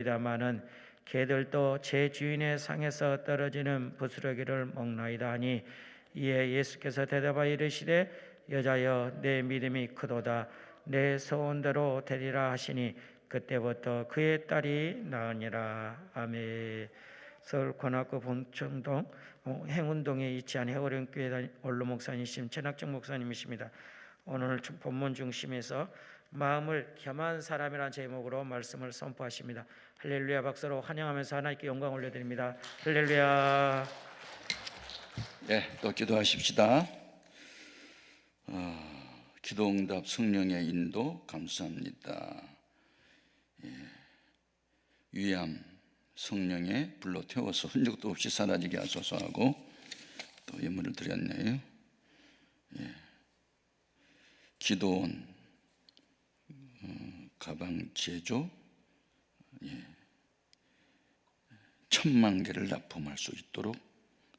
먹으리다마는 개들도 제 주인의 상에서 떨어지는 부스러기를 먹나이다 하니, 이에 예수께서 대답하여 이르시되 여자여 내 믿음이 크도다. 내 소원대로 되리라 하시니 그때부터 그의 딸이 나으니라. 아멘. 서울 관악구 봉천동 행운동에 위치한 해오령교회 원로 목사님이신 최낙정 목사님이십니다. 오늘 본문 중심에서 마음을 겸한 사람이라는 제목으로 말씀을 선포하십니다. 할렐루야. 박수로 환영하면서 하나님께 영광 올려드립니다. 할렐루야. 네, 또 기도하십시다. 기도응답 성령의 인도 감사합니다. 위암 성령의 불로 태워서 흔적도 없이 사라지게 하소서 하고 또 예물을 드렸네요. 기도원 가방 제조 10,000만 개를 납품할 수 있도록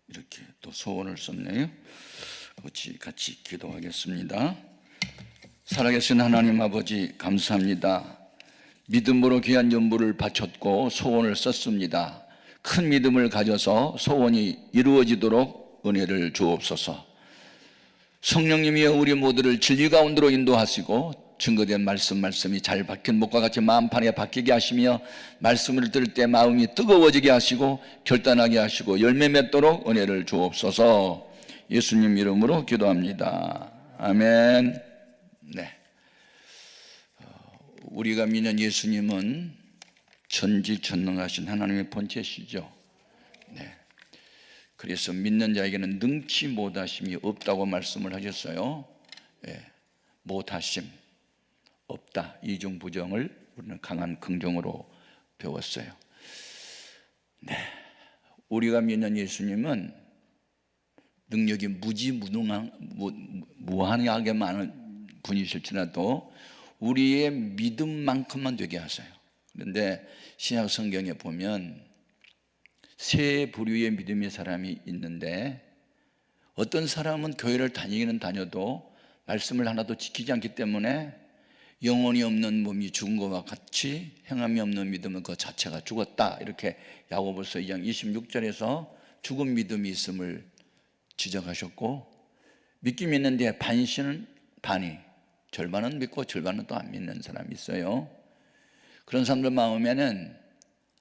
이렇게 또 소원을 썼네요. 같이 기도하겠습니다. 살아계신 하나님 아버지 감사합니다. 믿음으로 귀한 연부를 바쳤고 소원을 썼습니다. 큰 믿음을 가져서 소원이 이루어지도록 은혜를 주옵소서. 성령님이여 우리 모두를 진리 가운데로 인도하시고 증거된 말씀이 잘 박힌 목과 같이 마음판에 박히게 하시며 말씀을 들을 때 마음이 뜨거워지게 하시고 결단하게 하시고 열매 맺도록 은혜를 주옵소서. 예수님 이름으로 기도합니다. 아멘. 네. 우리가 믿는 예수님은 전지전능하신 하나님의 본체시죠. 네. 그래서 믿는 자에게는 능치 못하심이 없다고 말씀을 하셨어요. 못하심, 없다, 이중 부정을 우리는 강한 긍정으로 배웠어요. 네. 우리가 믿는 예수님은 능력이 무한하게 많은 분이실지라도 우리의 믿음만큼만 되게 하세요. 그런데 신약 성경에 보면 세 부류의 믿음의 사람이 있는데, 어떤 사람은 교회를 다니기는 다녀도 말씀을 하나도 지키지 않기 때문에 영혼이 없는 몸이 죽은 것과 같이 행함이 없는 믿음은 그 자체가 죽었다, 이렇게 야고보서 2장 26절에서 죽은 믿음이 있음을 지적하셨고, 믿긴 믿는데 반이 절반은 믿고 절반은 또 안 믿는 사람이 있어요. 그런 사람들 마음에는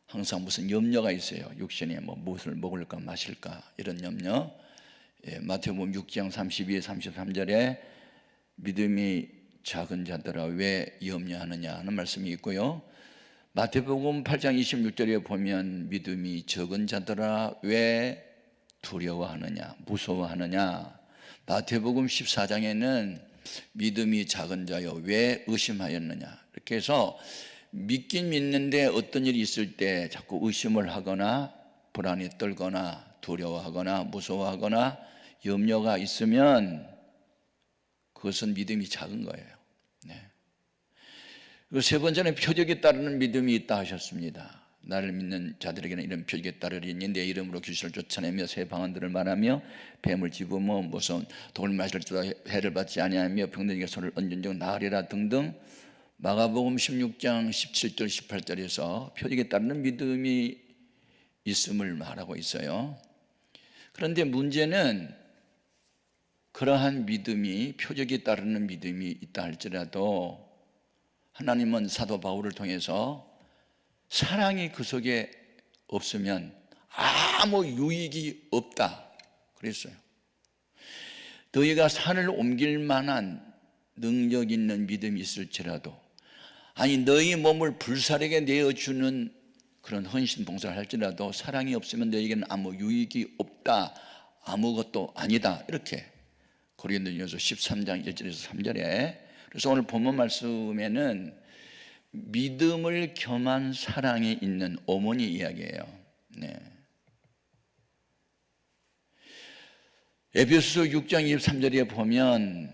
항상 무슨 염려가 있어요. 육신에 무엇을 먹을까 마실까 이런 염려. 마태복음 6장 32, 33절에 믿음이 작은 자들아 왜 염려하느냐 하는 말씀이 있고요. 마태복음 8장 26절에 보면 믿음이 적은 자들아 왜 두려워하느냐 무서워하느냐. 마태복음 14장에는 믿음이 작은 자여 왜 의심하였느냐. 이렇게 해서 믿긴 믿는데 어떤 일이 있을 때 자꾸 의심을 하거나 불안에 떨거나 두려워하거나 무서워하거나 염려가 있으면 그것은 믿음이 작은 거예요. 네. 그리고 세 번째는 표적에 따르는 믿음이 있다 하셨습니다. 나를 믿는 자들에게는 이런 표적에 따르리니 내 이름으로 귀신을 쫓아내며 새 방언들을 말하며 뱀을 집으며 무서운 독을 마실지라도 해를 받지 아니하며 병든에게 손을 얹은 적 나으리라 등등. 마가복음 16장 17절 18절에서 표적에 따르는 믿음이 있음을 말하고 있어요. 그런데 문제는 그러한 믿음이 표적에 따르는 믿음이 있다 할지라도 하나님은 사도 바울을 통해서 사랑이 그 속에 없으면 아무 유익이 없다 그랬어요. 너희가 산을 옮길 만한 능력 있는 믿음이 있을지라도, 아니 너희 몸을 불사르게 내어주는 그런 헌신 봉사를 할지라도 사랑이 없으면 너희에게는 아무 유익이 없다, 아무것도 아니다, 이렇게 고린도전서 13장 1절에서 3절에. 그래서 오늘 본문 말씀에는 믿음을 겸한 사랑이 있는 어머니 이야기예요. 네. 에베소서 6장 23절에 보면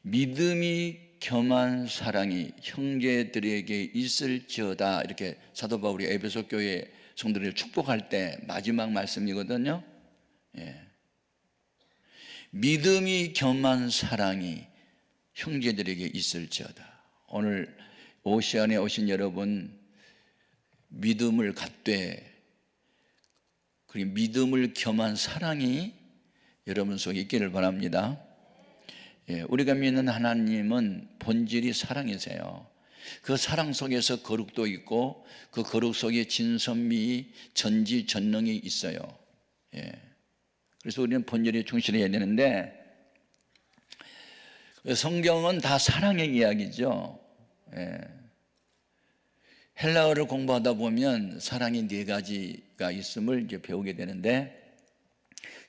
믿음이 겸한 사랑이 형제들에게 있을지어다, 이렇게 사도 바울이 에베소 교회 성도들을 축복할 때 마지막 말씀이거든요. 믿음이 겸한 사랑이 형제들에게 있을지어다. 오늘 오시안에 오신 여러분, 믿음을 갖되, 그리고 믿음을 겸한 사랑이 여러분 속에 있기를 바랍니다. 우리가 믿는 하나님은 본질이 사랑이세요. 그 사랑 속에서 거룩도 있고 그 거룩 속에 진선미, 전지전능이 있어요. 그래서 우리는 본질에 충실해야 되는데, 성경은 다 사랑의 이야기죠. 헬라어를 공부하다 보면 사랑이 4가지가 있음을 이제 배우게 되는데,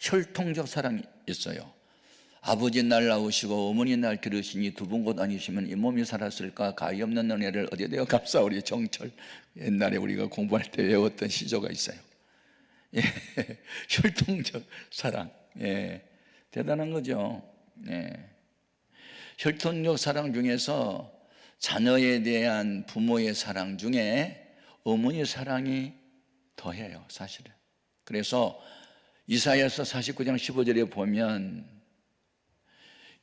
혈통적 사랑이 있어요. 아버지 날 낳으시고 어머니 날 기르시니 두 분 곧 아니시면 이 몸이 살았을까? 가히 없는 은혜를 어디에 대어 갚사오리. 정철, 옛날에 우리가 공부할 때 외웠던 시조가 있어요. 혈통적 사랑, 대단한 거죠. 혈통적 사랑 중에서 자녀에 대한 부모의 사랑 중에 어머니의 사랑이 더해요, 사실은. 그래서 이사야서 49장 15절에 보면,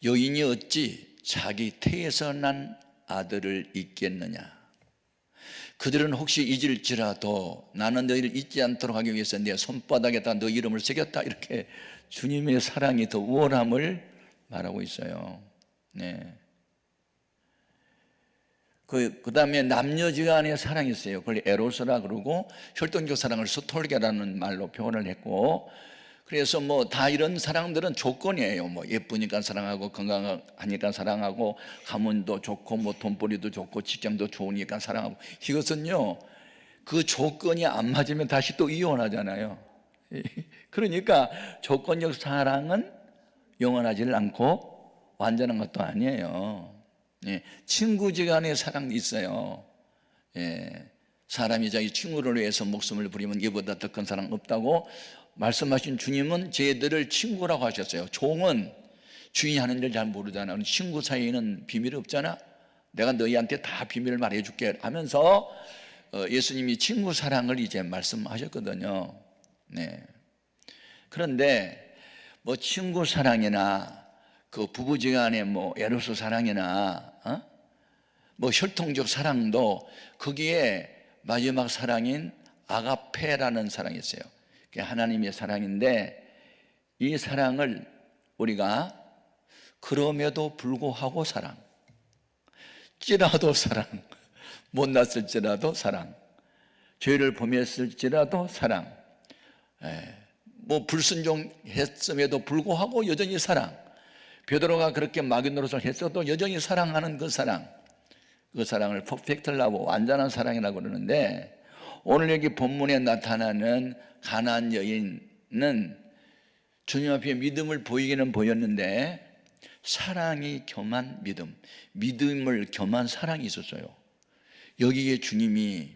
여인이 어찌 자기 태에서 난 아들을 잊겠느냐? 그들은 혹시 잊을지라도 나는 너희를 잊지 않도록 하기 위해서 내 손바닥에다 너 이름을 새겼다. 이렇게 주님의 사랑이 더 우월함을 말하고 있어요. 그 다음에 남녀지간의 사랑이 있어요. 그걸 에로스라 그러고, 혈통적 사랑을 스톨게라는 말로 표현을 했고, 그래서 뭐 다 이런 사랑들은 조건이에요. 뭐 예쁘니까 사랑하고, 건강하니까 사랑하고, 가문도 좋고, 뭐 돈벌이도 좋고, 직장도 좋으니까 사랑하고. 이것은요, 그 조건이 안 맞으면 다시 또 이혼하잖아요. 그러니까 조건적 사랑은 영원하지를 않고 완전한 것도 아니에요. 친구지간의 사랑이 있어요. 사람이 자기 친구를 위해서 목숨을 부리면 이보다 더 큰 사랑 없다고 말씀하신 주님은 저희들을 친구라고 하셨어요. 종은 주인이 하는 일 잘 모르잖아. 친구 사이에는 비밀이 없잖아. 내가 너희한테 다 비밀을 말해줄게 하면서 예수님이 친구 사랑을 이제 말씀하셨거든요. 그런데 뭐 친구 사랑이나 그 부부지간의 뭐 에로스 사랑이나 뭐 혈통적 사랑도 거기에 마지막 사랑인 아가페라는 사랑이 있어요. 그게 하나님의 사랑인데, 이 사랑을 우리가 그럼에도 불구하고 사랑, 찌라도 사랑, 못났을지라도 사랑, 죄를 범했을지라도 사랑, 뭐 불순종했음에도 불구하고 여전히 사랑, 베드로가 그렇게 마귀 노릇을 했어도 여전히 사랑하는 그 사랑, 그 사랑을 퍼펙트 러브, 완전한 사랑이라고 그러는데, 오늘 여기 본문에 나타나는 가나안 여인은 주님 앞에 믿음을 보이기는 보였는데 사랑이 겸한 믿음, 믿음을 겸한 사랑이 있었어요. 여기에 주님이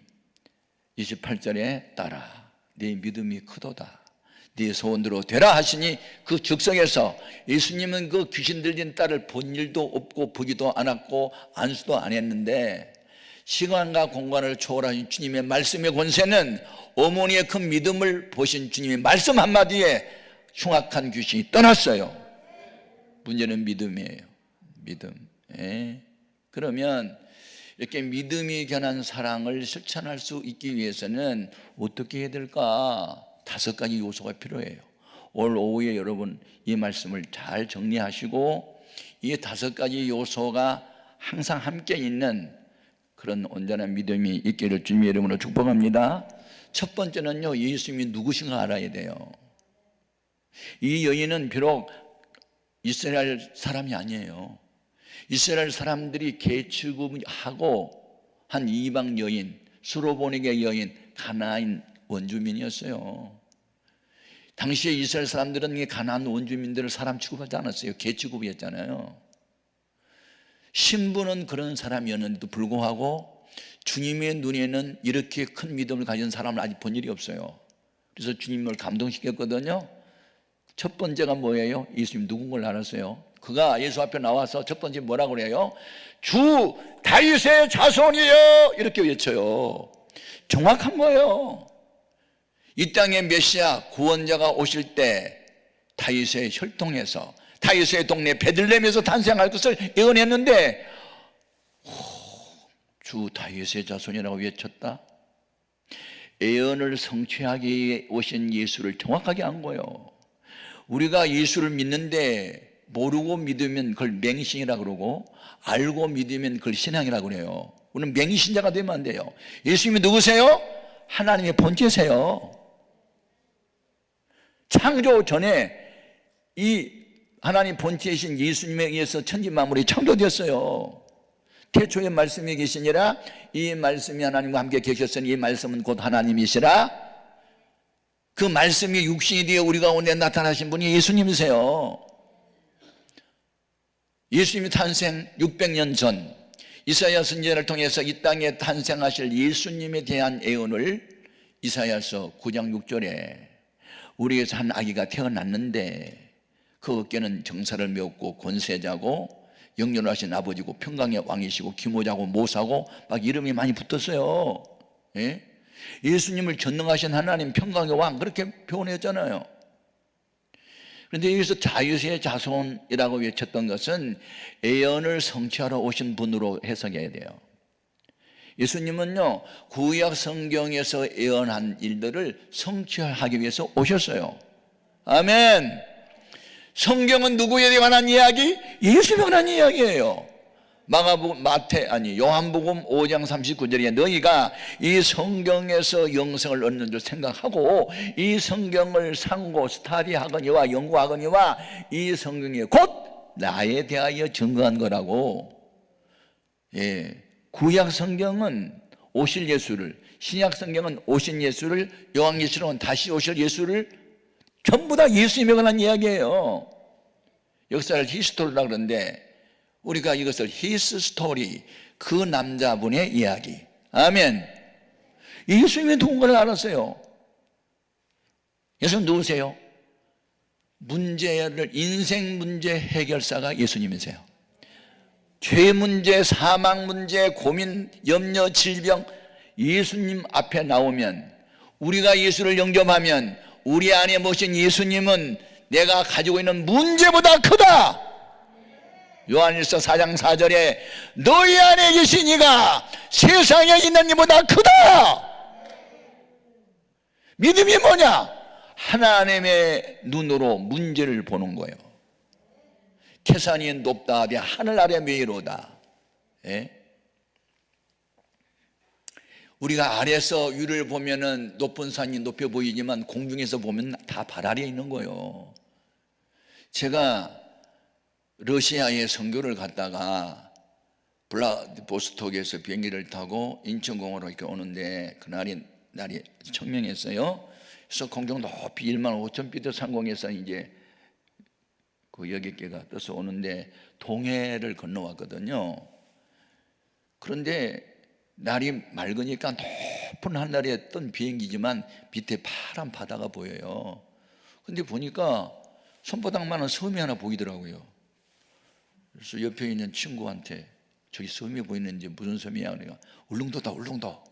28절에 따라 네 믿음이 크도다, 네 소원대로 되라 하시니, 그 즉석에서 예수님은 그 귀신 들린 딸을 본 일도 없고 보기도 않았고 안수도 안 했는데, 시간과 공간을 초월하신 주님의 말씀의 권세는 어머니의 큰 믿음을 보신 주님의 말씀 한마디에 흉악한 귀신이 떠났어요. 문제는 믿음이에요. 믿음. 그러면 이렇게 믿음이 견한 사랑을 실천할 수 있기 위해서는 어떻게 해야 될까? 5가지 요소가 필요해요. 오늘 오후에 여러분 이 말씀을 잘 정리하시고, 이 5가지 요소가 항상 함께 있는 그런 온전한 믿음이 있기를 주님의 이름으로 축복합니다. 첫 번째는요, 예수님이 누구신가 알아야 돼요. 이 여인은 비록 이스라엘 사람이 아니에요. 이스라엘 사람들이 개취급하고 한 이방 여인, 수로보니게 여인, 가나안 원주민이었어요. 당시에 이스라엘 사람들은 가나안 원주민들을 사람 취급하지 않았어요. 개취급이었잖아요. 신부는 그런 사람이었는데도 불구하고 주님의 눈에는 이렇게 큰 믿음을 가진 사람을 아직 본 일이 없어요. 그래서 주님을 감동시켰거든요. 첫 번째가 뭐예요? 예수님 누군 걸 알았어요. 그가 예수 앞에 나와서 첫 번째 뭐라고 그래요? 주 다윗의 자손이여, 이렇게 외쳐요. 정확한 거예요. 이 땅에 메시아 구원자가 오실 때 다윗의 혈통에서, 다윗의 동네 베들레헴에서 탄생할 것을 예언했는데 주 다윗의 자손이라고 외쳤다. 예언을 성취하기 위해 오신 예수를 정확하게 안 거예요. 우리가 예수를 믿는데 모르고 믿으면 그걸 맹신이라고 그러고 알고 믿으면 그걸 신앙이라고 그래요. 우리는 맹신자가 되면 안 돼요. 예수님이 누구세요? 하나님의 본체세요. 창조 전에 이 하나님 본체이신 예수님에 의해서 천지 만물이 창조되었어요. 태초에 말씀이 계시니라 이 말씀이 하나님과 함께 계셨으니 이 말씀은 곧 하나님이시라. 그 말씀이 육신이 되어 우리 가운데 나타나신 분이 예수님이세요. 예수님이 탄생 600년 전 이사야 선지자를 통해서 이 땅에 탄생하실 예수님에 대한 예언을 이사야서 9장 6절에 우리에게서 한 아기가 태어났는데 그 어깨는 정사를 메웠고 권세자고 영존하신 아버지고 평강의 왕이시고 기모자고 모사고 막 이름이 많이 붙었어요. 예? 예수님을 전능하신 하나님 평강의 왕 그렇게 표현했잖아요. 그런데 여기서 다윗의 자손이라고 외쳤던 것은 예언을 성취하러 오신 분으로 해석해야 돼요. 예수님은요 구약 성경에서 예언한 일들을 성취하기 위해서 오셨어요. 아멘. 성경은 누구에 관한 이야기? 예수에 관한 이야기예요. 요한복음 5장 39절에 너희가 이 성경에서 영생을 얻는 줄 생각하고 이 성경을 상고 스타디하거니와 연구하거니와 이 성경이 곧 나에 대하여 증거한 거라고. 예, 구약 성경은 오실 예수를, 신약 성경은 오신 예수를, 요한계시록은 다시 오실 예수를 전부 다 예수님에 관한 이야기예요. 역사를 히스토리라고 그러는데 우리가 이것을 히스 스토리, 그 남자분의 이야기. 아멘. 예수님이 누군가를 알았어요. 예수님 누구세요? 인생 문제 해결사가 예수님이세요. 죄 문제, 사망 문제, 고민, 염려, 질병 예수님 앞에 나오면 우리가 예수를 영접하면 우리 안에 모신 예수님은 내가 가지고 있는 문제보다 크다. 요한일서 4장 4절에 너희 안에 계신 이가 세상에 있는 이보다 크다. 믿음이 뭐냐? 하나님의 눈으로 문제를 보는 거예요. 태산이 높다 하되 하늘 아래 메이로다. 예? 우리가 아래서 위를 보면은 높은 산이 높여 보이지만 공중에서 보면 다 발 아래에 있는 거예요. 제가 러시아에 선교를 갔다가 블라디보스톡에서 비행기를 타고 인천공항으로 이렇게 오는데 그날이 날이 청명했어요. 그래서 공중 높이 15,000피트 상공에서 이제 그 여객기가 떠서 오는데 동해를 건너왔거든요. 그런데 날이 맑으니까 높은 하늘에 뜬 비행기지만 밑에 파란 바다가 보여요. 근데 보니까 손바닥만한 섬이 하나 보이더라고요. 그래서 옆에 있는 친구한테 저기 섬이 보이는지 무슨 섬이야? 그러니까 울릉도다, 울릉도.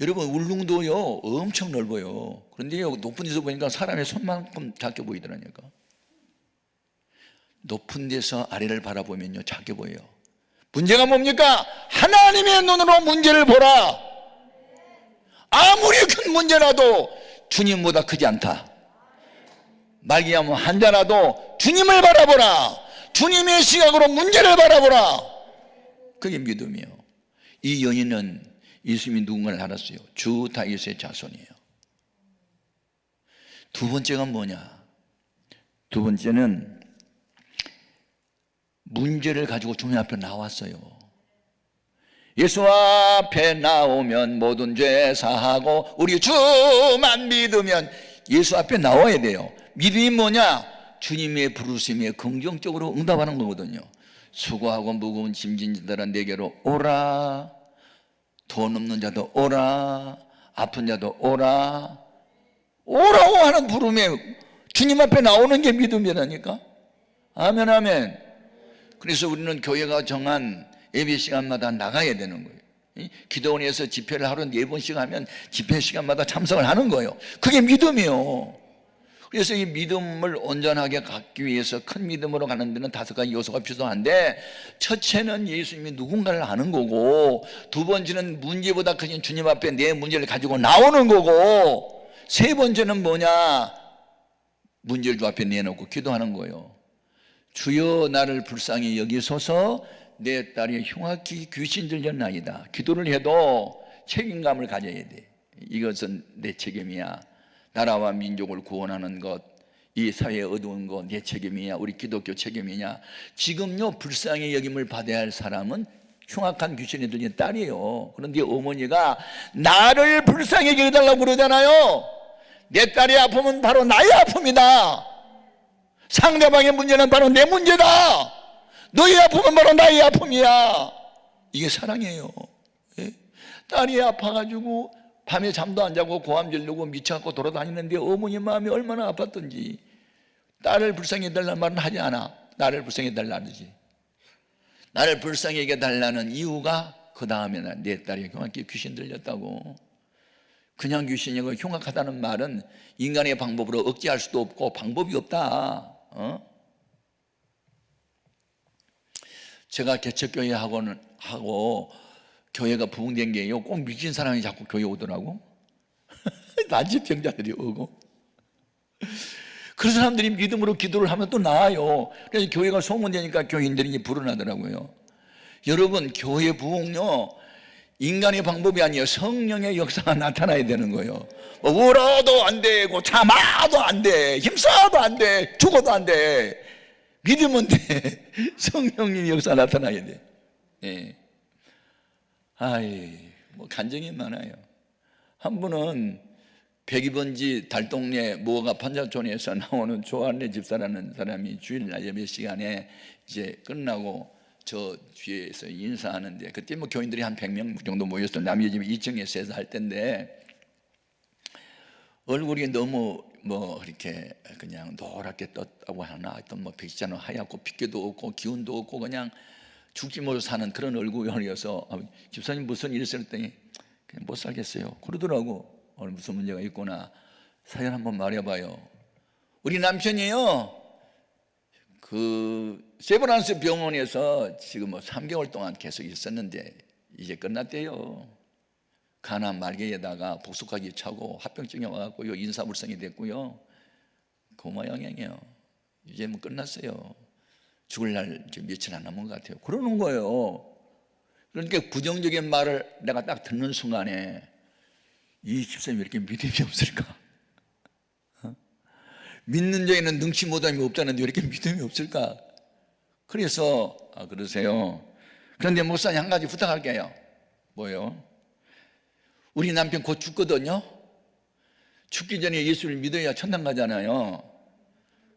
여러분 울릉도요 엄청 넓어요. 그런데 높은 데서 보니까 사람의 손만큼 작게 보이더라니까. 높은 데서 아래를 바라보면요 작게 보여요. 문제가 뭡니까? 하나님의 눈으로 문제를 보라. 아무리 큰 문제라도 주님보다 크지 않다. 말기암 환자라도 주님을 바라보라. 주님의 시각으로 문제를 바라보라. 그게 믿음이에요. 이 여인은 예수님이 누군가를 알았어요. 주 다윗의 자손이에요. 두 번째가 뭐냐? 두 번째는 문제를 가지고 주님 앞에 나왔어요. 예수 앞에 나오면 모든 죄 사하고 우리 주만 믿으면 예수 앞에 나와야 돼요. 믿음이 뭐냐? 주님의 부르심에 긍정적으로 응답하는 거거든요. 수고하고 무거운 짐진 자들아 내게로 오라. 돈 없는 자도 오라. 아픈 자도 오라. 오라고 하는 부름에 주님 앞에 나오는 게 믿음이라니까. 아멘 아멘. 그래서 우리는 교회가 정한 예배 시간마다 나가야 되는 거예요. 기도원에서 집회를 하루 4번씩 하면 집회 시간마다 참석을 하는 거예요. 그게 믿음이에요. 그래서 이 믿음을 온전하게 갖기 위해서 큰 믿음으로 가는 데는 5가지 요소가 필요한데, 첫째는 예수님이 누군가를 아는 거고, 두 번째는 문제보다 크신 주님 앞에 내 문제를 가지고 나오는 거고, 세 번째는 뭐냐? 문제를 주 앞에 내놓고 기도하는 거예요. 주여 나를 불쌍히 여기소서, 내 딸이 흉악히 귀신 들렸나이다. 기도를 해도 책임감을 가져야 돼. 이것은 내 책임이야. 나라와 민족을 구원하는 것, 이 사회에 어두운 것 내 책임이야. 우리 기독교 책임이냐. 지금요 불쌍히 여김을 받아야 할 사람은 흉악한 귀신이 들린 딸이에요. 그런데 어머니가 나를 불쌍히 여겨달라고 그러잖아요. 내 딸이 아프면 바로 나의 아픔이다. 상대방의 문제는 바로 내 문제다. 너의 아픔은 바로 나의 아픔이야. 이게 사랑이에요. 예? 딸이 아파가지고 밤에 잠도 안 자고 고함 지르고 미쳐갖고 돌아다니는데 어머니 마음이 얼마나 아팠던지. 딸을 불쌍히 해달라는 말은 하지 않아. 나를 불쌍히 해달라는 지. 나를 불쌍히 해달라는 이유가 그 다음에 내 딸이 흉악하게 귀신 들렸다고. 그냥 귀신이고 흉악하다는 말은 인간의 방법으로 억제할 수도 없고 방법이 없다. 제가 개척교회 하고 교회가 부흥된 게요, 꼭 미친 사람이 자꾸 교회 오더라고. 난치병자들이 오고. 그런 사람들이 믿음으로 기도를 하면 또 나아요. 그래서 교회가 소문되니까 교인들이 불어나더라고요. 여러분, 교회 부흥요, 인간의 방법이 아니에요. 성령의 역사가 나타나야 되는 거예요. 뭐 울어도 안 되고 참아도 안 돼, 힘써도 안 돼, 죽어도 안 돼. 믿으면 돼. 성령님의 역사 나타나야 돼. 예. 뭐 간증이 많아요. 한 분은 102번지 달동네 모가 판자촌에서 나오는 조한래 집사라는 사람이 주일날 예배 시간에 이제 끝나고 저 뒤에서 인사하는데, 그때 뭐 교인들이 한 100명 정도 모였어. 남의 집 2층에서 해서 할 때인데, 얼굴이 너무 뭐 이렇게 그냥 노랗게 떴다고 하나, 하여튼 뭐 백지잖아, 하얗고 핏기도 없고 기운도 없고 그냥 죽지 못해 사는 그런 얼굴이어서, 집사님 무슨 일 있었더니 그냥 못 살겠어요 그러더라고. 오늘 무슨 문제가 있구나. 사연 한번 말해봐요. 우리 남편이요, 그 세브란스 병원에서 지금 뭐 3개월 동안 계속 있었는데 이제 끝났대요. 간암 말기에다가 복숭아기 차고 합병증이 와갖고요, 인사불성이 됐고요, 고마 영향이에요. 이제 뭐 끝났어요. 죽을 날 이제 며칠 안 남은 것 같아요. 그러는 거예요. 그러니까 부정적인 말을 내가 딱 듣는 순간에, 이 집사님이 왜 이렇게 믿음이 없을까? 믿는 자에는 능치 못함이 없다는데 왜 이렇게 믿음이 없을까? 그래서 그러세요. 그런데 목사님 한 가지 부탁할게요. 뭐요? 우리 남편 곧 죽거든요. 죽기 전에 예수를 믿어야 천당 가잖아요.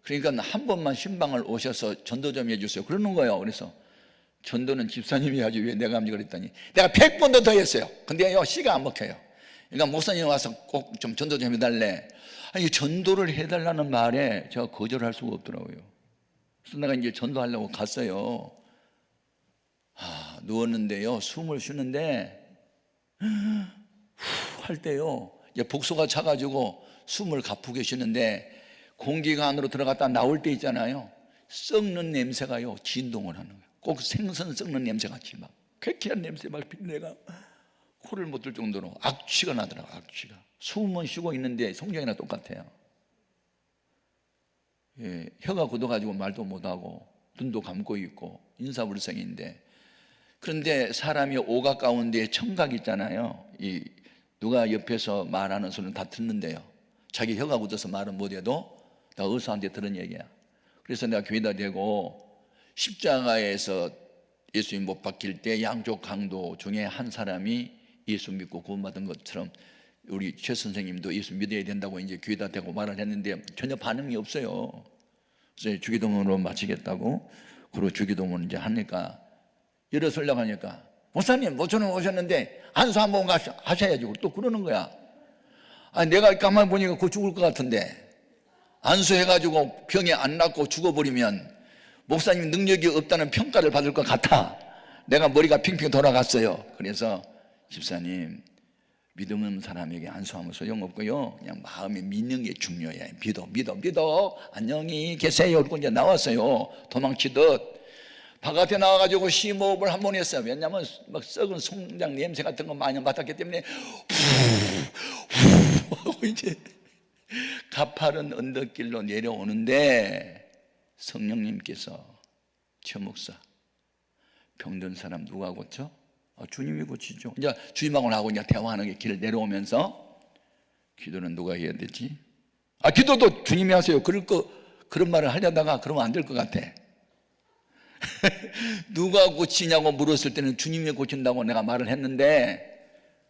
그러니까 한 번만 신방을 오셔서 전도 좀 해주세요 그러는 거예요. 그래서 전도는 집사님이 하지 왜 내가 합니까 그랬더니, 내가 100번도 더 했어요. 근데요 씨가 안 먹혀요. 그러니까 목사님 와서 꼭 좀 전도 좀 해달래. 아니, 전도를 해달라는 말에 제가 거절할 수가 없더라고요. 그래서 내가 이제 전도하려고 갔어요. 누웠는데요, 숨을 쉬는데 할 때요, 이제 복소가 차가지고 숨을 가쁘고 계시는데 공기가 안으로 들어갔다 나올 때 있잖아요, 썩는 냄새가요 진동을 하는 거예요. 꼭 생선 썩는 냄새 같이 막 쾌쾌한 냄새 막 내가 코를 못 들 정도로 악취가 나더라고요. 악취가. 숨은 쉬고 있는데 성경이랑 똑같아요. 예, 혀가 굳어가지고 말도 못하고 눈도 감고 있고 인사불성인데, 그런데 사람이 오각 가운데 청각 있잖아요. 이 누가 옆에서 말하는 소리는 다 듣는데요, 자기 혀가 굳어서 말은 못해도 나 의사한테 들은 얘기야. 그래서 내가 교회다 대고 십자가에서 예수님 못 박힐 때 양쪽 강도 중에 한 사람이 예수 믿고 구원받은 것처럼 우리 최 선생님도 예수 믿어야 된다고 이제 교회다 대고 말을 했는데 전혀 반응이 없어요. 그래서 주기도문으로 마치겠다고, 그리고 주기도문 이제 하니까 일어서려고 하니까, 목사님 모처럼 오셨는데 안수 한번 하셔야지 또 그러는 거야. 아니, 내가 가만히 보니까 곧 죽을 것 같은데 안수해가지고 병이 안 낫고 죽어버리면 목사님 능력이 없다는 평가를 받을 것 같아. 내가 머리가 핑핑 돌아갔어요. 그래서 집사님, 믿음 없는 사람에게 안수하면 소용없고요. 그냥 마음에 믿는 게 중요해. 믿어. 안녕히 계세요. 그러고 이제 나왔어요. 도망치듯. 바깥에 나와가지고 심호흡을 한 번 했어요. 왜냐하면 막 썩은 송장 냄새 같은 거 많이 맡았기 때문에 후 하고 이제 가파른 언덕길로 내려오는데 성령님께서 최 목사, 병든 사람 누가 고쳐? 주님이 고치죠. 이제 주님하고 나하고 이제 대화하는 게 길 내려오면서 기도는 누가 해야 되지? 기도도 주님이 하세요. 그런 말을 하려다가 그러면 안 될 것 같아. 누가 고치냐고 물었을 때는 주님이 고친다고 내가 말을 했는데,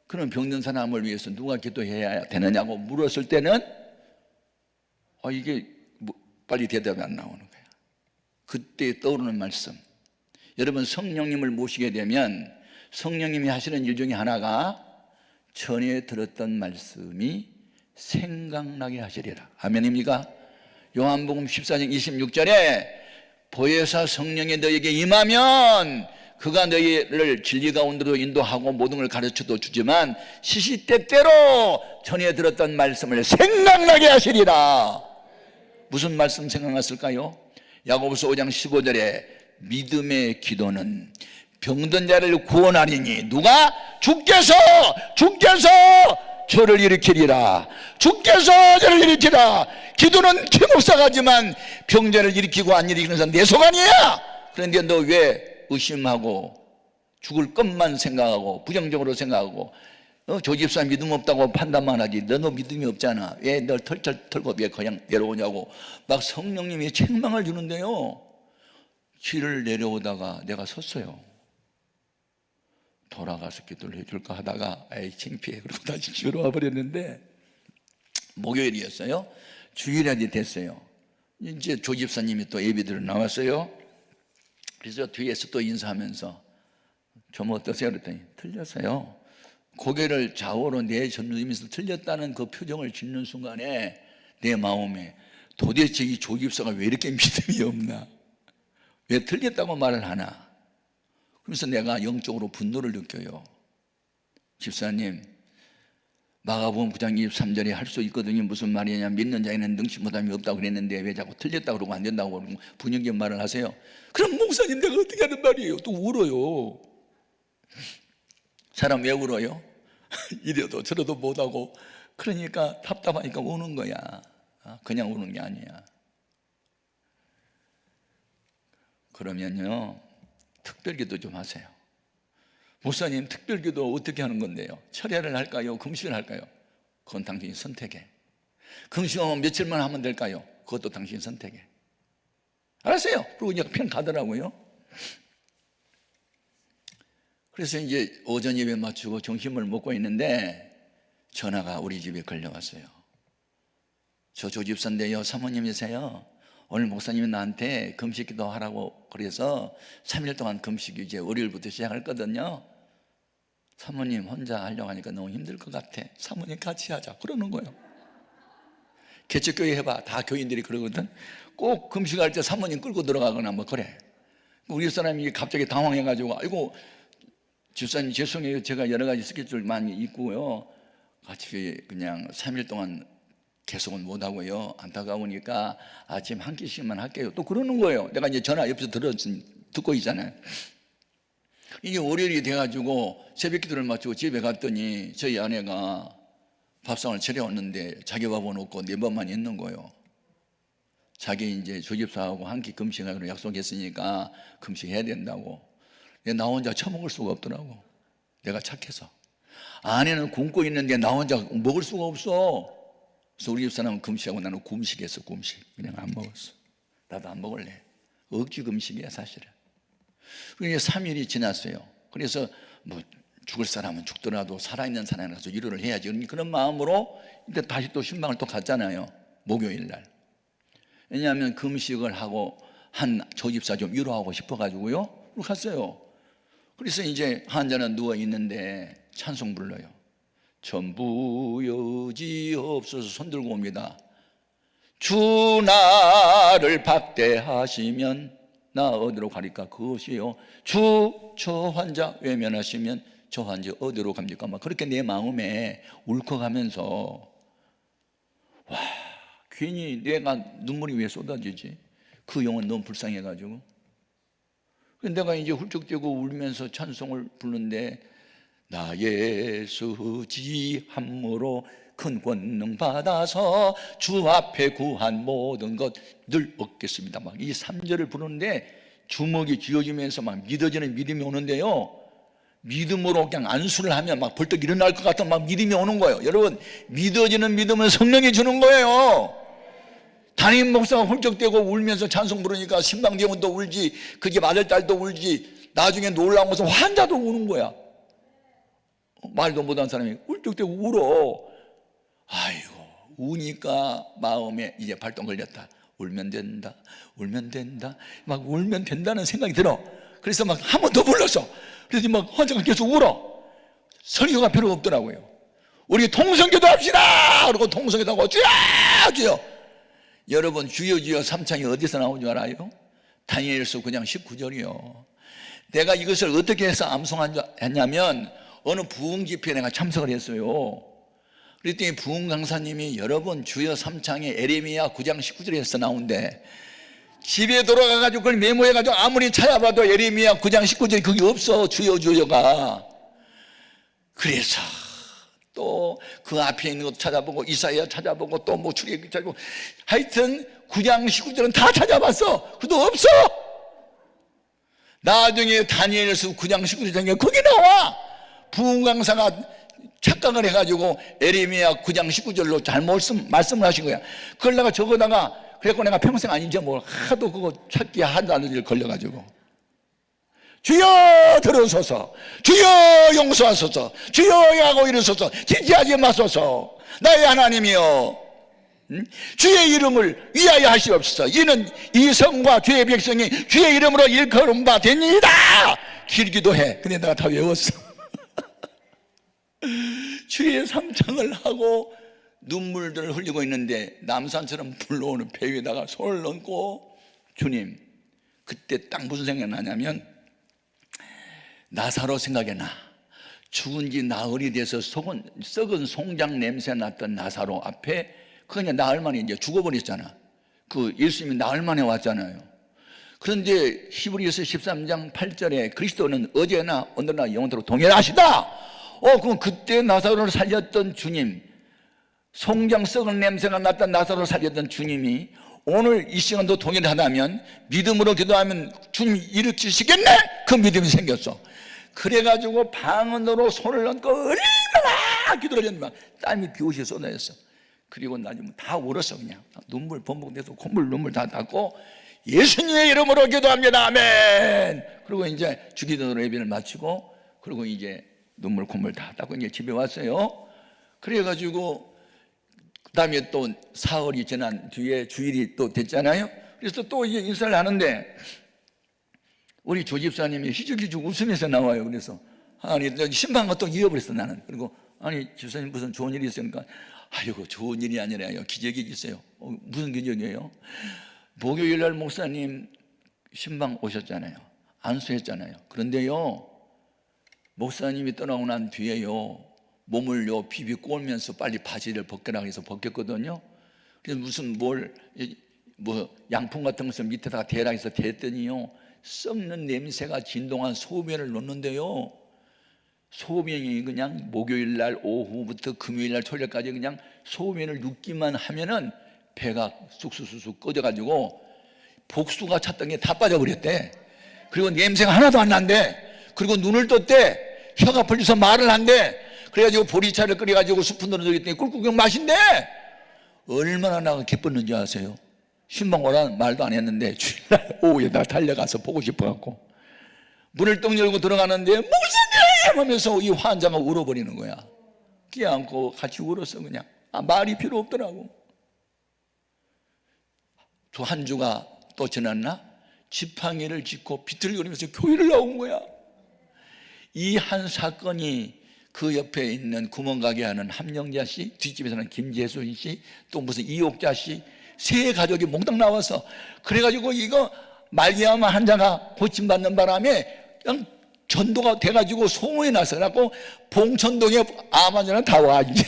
그런 병든 사람을 위해서 누가 기도해야 되느냐고 물었을 때는 이게 빨리 대답이 안 나오는 거야. 그때 떠오르는 말씀, 여러분 성령님을 모시게 되면 성령님이 하시는 일 중에 하나가 전에 들었던 말씀이 생각나게 하시리라. 아멘입니까? 요한복음 14장 26절에 보혜사 성령이 너에게 임하면 그가 너희를 진리 가운데로 인도하고 모든 걸 가르쳐도 주지만 시시때때로 전에 들었던 말씀을 생각나게 하시리라. 무슨 말씀 생각났을까요? 야고보서 5장 15절에 믿음의 기도는 병든 자를 구원하리니 누가? 주께서 저를 일으키리라. 주께서 저를 일으키라. 기도는 최 목사가 하지만 병자를 일으키고 안 일으키는 사람 내 소관이야. 그런데 너 왜 의심하고 죽을 것만 생각하고 부정적으로 생각하고 조 집사 믿음 없다고 판단만 하지 너도 믿음이 없잖아. 왜 널 털고 왜 그냥 내려오냐고 막 성령님이 책망을 주는데요. 길을 내려오다가 내가 섰어요. 돌아가서 기도를 해줄까 하다가 창피해. 그러고 다시 집으로 와버렸는데 목요일이었어요. 주일날이 됐어요. 이제 조 집사님이 또 예비들을 나왔어요. 그래서 뒤에서 또 인사하면서 좀 어떠세요? 그랬더니 틀렸어요. 고개를 좌우로 내젓으면서 틀렸다는 그 표정을 짓는 순간에 내 마음에 도대체 이 조 집사가 왜 이렇게 믿음이 없나? 왜 틀렸다고 말을 하나? 그래서 내가 영적으로 분노를 느껴요. 집사님, 마가복음 9장 23절에 할 수 있거든요. 무슨 말이냐? 믿는 자에는 능치 못함이 없다고 그랬는데 왜 자꾸 틀렸다고 그러고 안 된다고 분위기 말을 하세요? 그럼 목사님 내가 어떻게 하는 말이에요? 또 울어요. 사람 왜 울어요? 이래도 저래도 못하고 그러니까 답답하니까 우는 거야. 그냥 우는 게 아니야. 그러면요 특별기도 좀 하세요. 목사님 특별기도 어떻게 하는 건데요? 철야를 할까요? 금식을 할까요? 그건 당신이 선택해. 금식하면 며칠만 하면 될까요? 그것도 당신이 선택해. 알았어요. 그리고 이제 편 가더라고요. 그래서 이제 오전 예배 마치고 점심을 먹고 있는데 전화가 우리 집에 걸려왔어요. 저 조집사인데요, 사모님이세요. 오늘 목사님이 나한테 금식기도 하라고 그래서 3일 동안 금식 이제 월요일부터 시작했거든요. 사모님 혼자 하려고 하니까 너무 힘들 것 같아. 사모님 같이 하자 그러는 거예요. 개척교회 해봐. 다 교인들이 그러거든. 꼭 금식할 때 사모님 끌고 들어가거나 뭐 그래. 우리 사람이 갑자기 당황해가지고 아이고 집사님 죄송해요. 제가 여러 가지 스케줄 많이 있고요. 같이 그냥 3일 동안 계속은 못하고요. 안타까우니까 아침 한 끼씩만 할게요. 또 그러는 거예요. 내가 이제 전화 옆에서 듣고 있잖아요. 이게 월요일이 돼가지고 새벽 기도를 마치고 집에 갔더니 저희 아내가 밥상을 차려왔는데 자기 밥은 없고 내 밥만 있는 거예요. 자기 이제 조집사하고 한 끼 금식하기로 약속했으니까 금식해야 된다고. 나 혼자 처먹을 수가 없더라고. 내가 착해서. 아내는 굶고 있는데 나 혼자 먹을 수가 없어. 그래서 우리 집 사람은 금식하고 나는 굶식했어. 금식. 그냥 안 먹었어. 나도 안 먹을래. 억지 금식이야 사실은. 그게 3일이 지났어요. 그래서 뭐 죽을 사람은 죽더라도 살아있는 사람이 가서 위로를 해야지. 그런 마음으로 이제 다시 또 신방을 또 갔잖아요. 목요일 날. 왜냐하면 금식을 하고 한 조집사 좀 위로하고 싶어가지고요. 갔어요. 그래서 이제 환자는 누워 있는데 찬송 불러요. 전부 여지없어서 손 들고 옵니다. 주 나를 박대하시면 나 어디로 가리까 그것이요 주 저 환자 외면하시면 저 환자 어디로 갑니까? 막 그렇게 내 마음에 울컥하면서, 와, 괜히 내가 눈물이 왜 쏟아지지? 그 영혼 너무 불쌍해가지고. 내가 이제 훌쩍대고 울면서 찬송을 부르는데, 나 예수 지함으로 큰 권능 받아서 주 앞에 구한 모든 것 늘 얻겠습니다. 막 이 3절을 부르는데 주먹이 쥐어지면서 막 믿어지는 믿음이 오는데요, 믿음으로 그냥 안수를 하면 막 벌떡 일어날 것 같은 막 믿음이 오는 거예요. 여러분, 믿어지는 믿음은 성령이 주는 거예요. 담임 목사가 훌쩍대고 울면서 찬송 부르니까 신방대원도 울지, 그게 아들딸도 울지, 나중에 놀라운 것은 환자도 우는 거야. 말도 못한 사람이 훌쩍대고 울어. 아이고, 우니까 마음에 이제 발동 걸렸다. 울면 된다, 울면 된다, 막 울면 된다는 생각이 들어. 그래서 막 한 번 더 불렀어. 그래서 막 환자가 계속 울어. 설교가 필요 없더라고요. 우리 통성기도 합시다. 그리고 통성기도 하고 주여 주여. 여러분, 주여 주여 삼창이 어디서 나온 줄 알아요? 다니엘서 9장 19절이요 내가 이것을 어떻게 해서 암송했냐면, 어느 부흥 집회에 내가 참석을 했어요. 그랬더니 부흥 강사님이, 여러분 주여 삼창에 에레미야 9장 19절에서 나온대. 집에 돌아가가지고 그걸 메모해가지고 아무리 찾아봐도 에레미야 9장 19절이 거기 없어, 주여 주여가. 그래서 또 그 앞에 있는 것도 찾아보고, 이사야 찾아보고, 또 뭐 출애굽기 찾아보고, 하여튼 9장 19절은 다 찾아봤어. 그것도 없어. 나중에 다니엘서 9장 19절에 거기 나와. 부흥 강사가 착각을 해가지고 에레미야 9장 19절로 잘못 말씀을 하신 거야. 그걸 내가 적어다가, 그래갖고 내가 평생 안 잊어먹어. 하도 그거 찾기 하다는 일 걸려가지고, 주여 들어서서, 주여 용서하소서, 주여 하고 일어서서, 진지하지 마소서, 나의 하나님이여, 주의 이름을 위하여 하시옵소서. 이는 이 성과 주의 백성이 주의 이름으로 일컬음 바 되니이다. 길기도 해. 근데 내가 다 외웠어. 주의 삼창을 하고 눈물들을 흘리고 있는데, 남산처럼 불러오는 배 위에다가 손을 얹고, 주님, 그때 딱 무슨 생각이 나냐면, 나사로 생각이 나. 죽은 지 나흘이 돼서 썩은 송장 냄새 났던 나사로 앞에, 그냥 나흘 만에 이제 죽어버렸잖아. 그 예수님이 나흘 만에 왔잖아요. 그런데 히브리서 13장 8절에 그리스도는 어제나 오늘나 영원토록 동일하시다. 그럼 그때 나사로를 살렸던 주님, 송장 썩은 냄새가 났던 나사로를 살렸던 주님이 오늘 이 시간도 동일하다면, 믿음으로 기도하면 주님이 일으키시겠네? 그 믿음이 생겼어. 그래가지고 방언으로 손을 얹고 얼마나 기도를 했는데 땀이 비오시 쏟아졌어. 그리고 나중에 다 울었어. 그냥 눈물 범벅돼서 콧물 눈물 다 닦고, 예수님의 이름으로 기도합니다, 아멘. 그리고 이제 주기도 예배를 마치고, 그리고 이제 눈물 콧물 다 닦고 이제 집에 왔어요. 그래가지고 그 다음에 또 사흘이 지난 뒤에 주일이 또 됐잖아요. 그래서 또 이제 인사를 하는데, 우리 조집사님이 희죽희죽 웃으면서 나와요. 그래서 아니, 신방과 또 잃어버렸어 나는. 그리고 아니 집사님 무슨 좋은 일이 있으니까, 아이고 좋은 일이 아니라요, 기적이 있어요. 무슨 기적이에요? 목요일날 목사님 신방 오셨잖아요. 안수했잖아요. 그런데요, 목사님이 떠나고 난 뒤에요, 몸을 비비 꼬면서 빨리 바지를 벗겨라 해서 벗겼거든요. 그래서 무슨 뭐 양품 같은 것을 밑에다가 대라 해서 댔더니요, 썩는 냄새가 진동한 소변을 놓는데요, 소변이 그냥 목요일날 오후부터 금요일날 토요일까지 그냥 소변을 눕기만 하면은 배가 쑥쑥쑥 꺼져가지고 복수가 찼던 게 다 빠져버렸대. 그리고 냄새가 하나도 안 난대. 그리고 눈을 떴대. 혀가 벌려서 말을 한대. 그래가지고 보리차를 끓여가지고 스푼으로 넣었더니 꿀꿀꿀 마신대. 얼마나 나가 기뻤는지 아세요? 신방 오라는 말도 안 했는데 주일날 오후에 나 달려가서 보고 싶어갖고 문을 떡 열고 들어가는데 목사님 하면서 이 환자가 울어버리는 거야. 끼안고 같이 울었어. 그냥 말이 필요 없더라고. 또 한 주가 또 지났나? 지팡이를 짚고 비틀거리면서 교회를 나온 거야. 이 한 사건이 그 옆에 있는 구멍가게 하는 함영자 씨, 뒷집에서는 김재순 씨, 또 무슨 이옥자 씨, 세 가족이 몽땅 나와서, 그래가지고 이거 말기암 환자가 고침받는 바람에 그냥 전도가 돼가지고 소문이 나서 그래갖고 봉천동에 암 환자는 다 와 이제.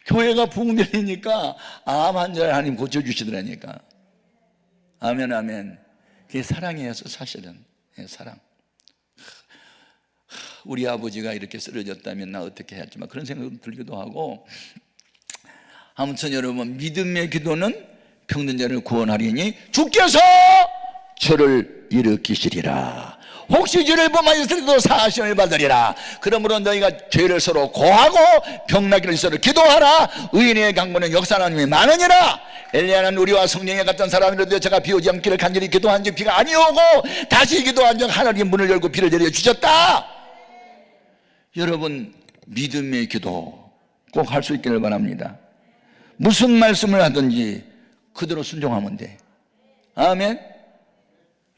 교회가 붕괴되니까 암 환자를 하나님 고쳐주시더라니까. 아멘 아멘. 그게 사랑이에요 사실은. 사랑. 우리 아버지가 이렇게 쓰러졌다면 나 어떻게 해야 할지 막 그런 생각이 들기도 하고. 아무튼 여러분, 믿음의 기도는 병든 자를 구원하리니 주께서 저를 일으키시리라. 혹시 죄를 범하였을지도 사하심을 받으리라. 그러므로 너희가 죄를 서로 고하고 병나기를 서로 기도하라. 의인의 강구는 역사하는 힘이 많으니라. 엘리야는 우리와 성령에 같은 사람이라도 제가 비 오지 않기를 간절히 기도한 즉 비가 아니오고 다시 기도한 즉 하늘이 문을 열고 비를 내려 주셨다. 여러분, 믿음의 기도 꼭 할 수 있기를 바랍니다. 무슨 말씀을 하든지 그대로 순종하면 돼. 아멘.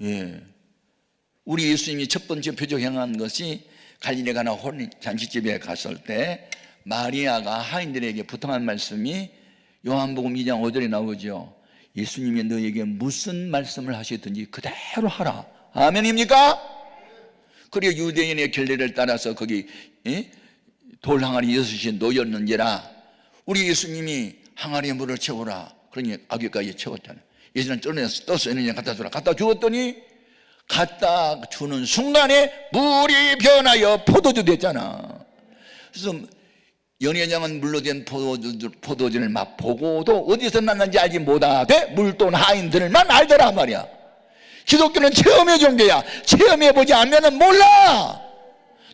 예. 우리 예수님이 첫 번째 표적 행한 것이 갈릴리 가나 잔치집에 갔을 때 마리아가 하인들에게 부탁한 말씀이 요한복음 2장 5절에 나오죠. 예수님이 너에게 무슨 말씀을 하시든지 그대로 하라. 아멘입니까? 그리고 유대인의 결례를 따라서 거기 돌 항아리 6이 놓였는지라 우리 예수님이 항아리에 물을 채우라. 그러니 아기까지 채웠잖아요. 예전에 떠서 있느냐 갖다 주라. 갖다 주었더니 갖다 주는 순간에 물이 변하여 포도주 됐잖아. 그래서 연회장은 물로 된 포도주를 맛보고도 어디서 났는지 알지 못하되 물돈 하인들만 알더라 말이야. 기독교는 체험의 종교야. 체험해보지 않으면 몰라.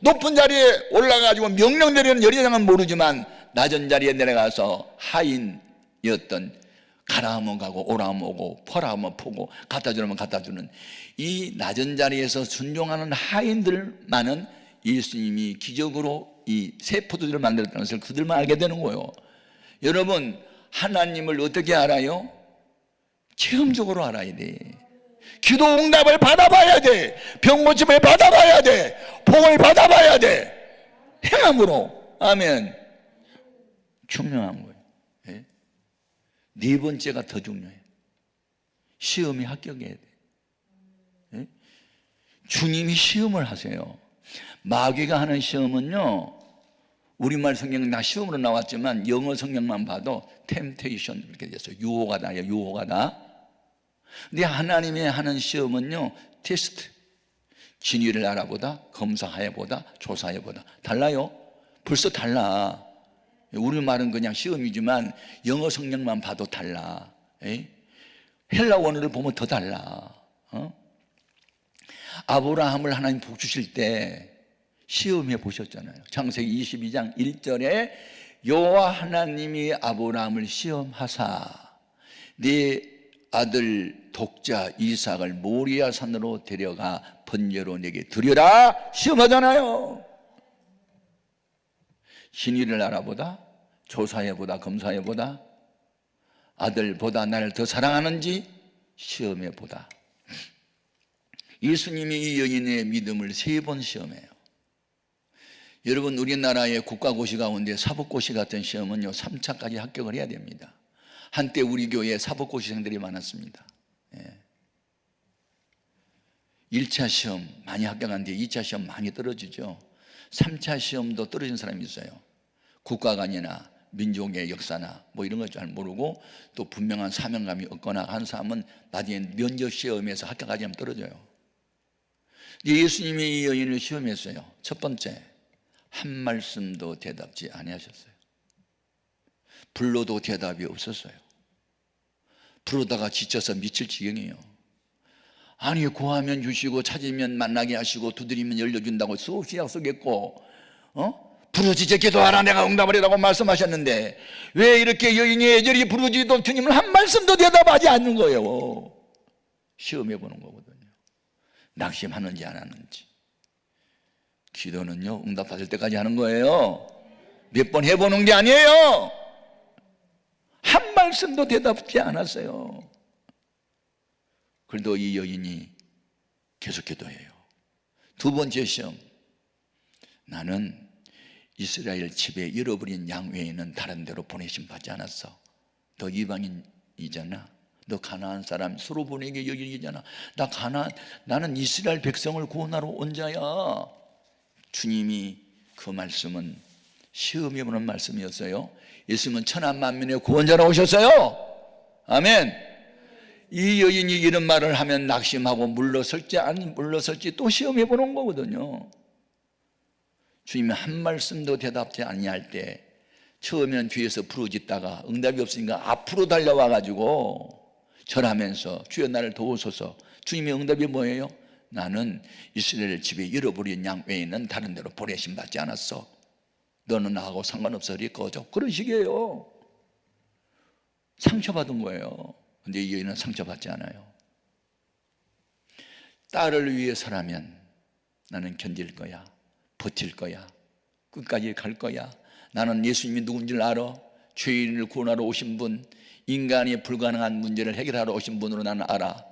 높은 자리에 올라가지고 명령 내리는 연회장은 모르지만 낮은 자리에 내려가서 하인이었던 가라하면 가고 오라하면 오고 퍼라하면 퍼고 갖다 주려면 갖다 주는 이 낮은 자리에서 순종하는 하인들만은 예수님이 기적으로 이 새 포도주를 만들었다는 것을 그들만 알게 되는 거예요. 여러분, 하나님을 어떻게 알아요? 체험적으로 알아야 돼. 기도 응답을 받아봐야 돼. 병 고침을 받아봐야 돼. 복을 받아봐야 돼. 행함으로. 아멘. 중요한 거예요. 네 번째가 더 중요해요. 시험에 합격해야 돼. 주님이 시험을 하세요. 마귀가 하는 시험은요, 우리말 성경은 다 시험으로 나왔지만 영어 성경만 봐도 템테이션 이렇게 됐어요. 유혹하다, 유혹하다. 근데 하나님이 하는 시험은요, 테스트. 진위를 알아보다, 검사해보다, 조사해보다. 달라요? 벌써 달라. 우리말은 그냥 시험이지만 영어 성경만 봐도 달라. 헬라 원어를 보면 더 달라. 아브라함을 하나님 복 주실 때 시험해 보셨잖아요. 창세기 22장 1절에 여호와 하나님이 아브라함을 시험하사 네 아들 독자 이삭을 모리아 산으로 데려가 번제로 내게 드려라. 시험하잖아요. 진위를 알아보다, 조사해보다, 검사해보다, 아들보다 나를 더 사랑하는지 시험해보다. 예수님이 이 여인의 믿음을 3번 시험해요. 여러분, 우리나라의 국가고시 가운데 사법고시 같은 시험은요 3차까지 합격을 해야 됩니다. 한때 우리 교회에 사법고시생들이 많았습니다. 1차 시험 많이 합격한 뒤에 2차 시험 많이 떨어지죠. 3차 시험도 떨어진 사람이 있어요. 국가관이나 민족의 역사나 뭐 이런 걸 잘 모르고 또 분명한 사명감이 없거나 한 사람은 나중에 면접 시험에서 합격하지 않으면 떨어져요. 예수님이 이 여인을 시험했어요. 첫 번째, 한 말씀도 대답지 아니하셨어요. 불러도 대답이 없었어요. 부르다가 지쳐서 미칠 지경이에요. 아니, 구하면 주시고 찾으면 만나게 하시고 두드리면 열려준다고 수없이 약속했고 부르짖어 기도하라 내가 응답을 해라고 말씀하셨는데 왜 이렇게 여인이 애절히 부르짖어도 주님은 한 말씀도 대답하지 않는 거예요. 시험해보는 거거든요. 낙심하는지 안 하는지. 기도는요 응답받을 때까지 하는 거예요. 몇 번 해보는 게 아니에요. 한 말씀도 대답하지 않았어요. 그래도 이 여인이 계속 기도해요. 두 번째 시험, 나는 이스라엘 집에 잃어버린 양 외에는 다른 데로 보내심 받지 않았어. 너 이방인이잖아. 너 가나안 사람 서로 보내게 여기잖아. 나는 이스라엘 백성을 구원하러 온 자야. 주님이 그 말씀은 시험해 보는 말씀이었어요. 예수님은 천한 만민의 구원자로 오셨어요. 아멘. 이 여인이 이런 말을 하면 낙심하고 물러설지 안 물러설지 또 시험해 보는 거거든요. 주님이 한 말씀도 대답지 아니할 때 처음에는 뒤에서 부르짖다가 응답이 없으니까 앞으로 달려와 가지고 절하면서 주여 나를 도우소서. 주님의 응답이 뭐예요? 나는 이스라엘 집에 잃어버린 양 외에는 다른 데로 보내심 받지 않았어. 너는 나하고 상관없으리 꺼져. 그런 식이에요. 상처받은 거예요. 근데 이 여인은 상처받지 않아요. 딸을 위해서라면 나는 견딜 거야. 버틸 거야. 끝까지 갈 거야. 나는 예수님이 누군지를 알아. 죄인을 구원하러 오신 분, 인간이 불가능한 문제를 해결하러 오신 분으로 나는 알아.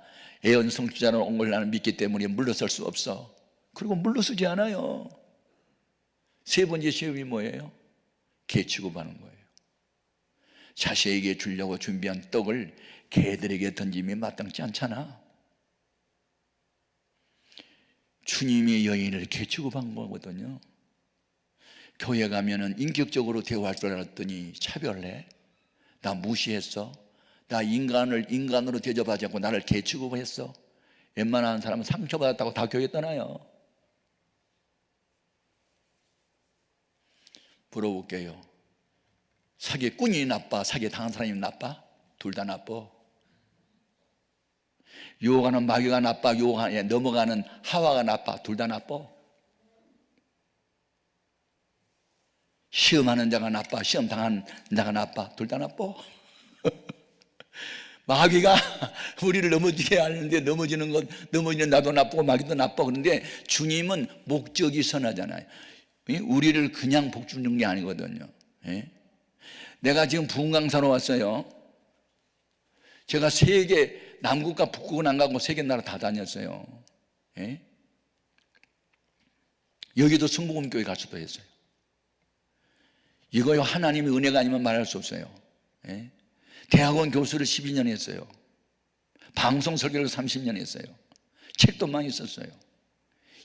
애언 성취자로 온 걸 나는 믿기 때문에 물러설 수 없어. 그리고 물러서지 않아요. 세 번째 시험이 뭐예요? 개 취급하는 거예요. 자식에게 주려고 준비한 떡을 개들에게 던짐이 마땅치 않잖아. 주님이 여인을 개 취급한 거거든요. 교회 가면은 인격적으로 대화할 줄 알았더니 차별해. 나 무시했어. 나 인간을 인간으로 대접하지 않고 나를 개 취급했어. 웬만한 사람은 상처받았다고 다 교회 떠나요. 물어볼게요. 사기꾼이 나빠? 사기 당한 사람이 나빠? 둘 다 나빠. 유혹하는 마귀가 나빠? 넘어가는 하와가 나빠? 둘 다 나빠. 시험하는 자가 나빠? 시험 당하는 자가 나빠? 둘 다 나빠. 마귀가 우리를 넘어지게 하는데 넘어지는 나도 나쁘고 마귀도 나빠. 그런데 주님은 목적이 선하잖아요. 우리를 그냥 복 주는 게 아니거든요. 내가 지금 부흥 강사로 왔어요. 제가 세계 남극과 북극은 안 가고 세계 나라 다 다녔어요. 여기도 순복음교회 갈 수도 했어요. 이거요 하나님의 은혜가 아니면 말할 수 없어요. 대학원 교수를 12년 했어요. 방송 설교를 30년 했어요. 책도 많이 썼어요.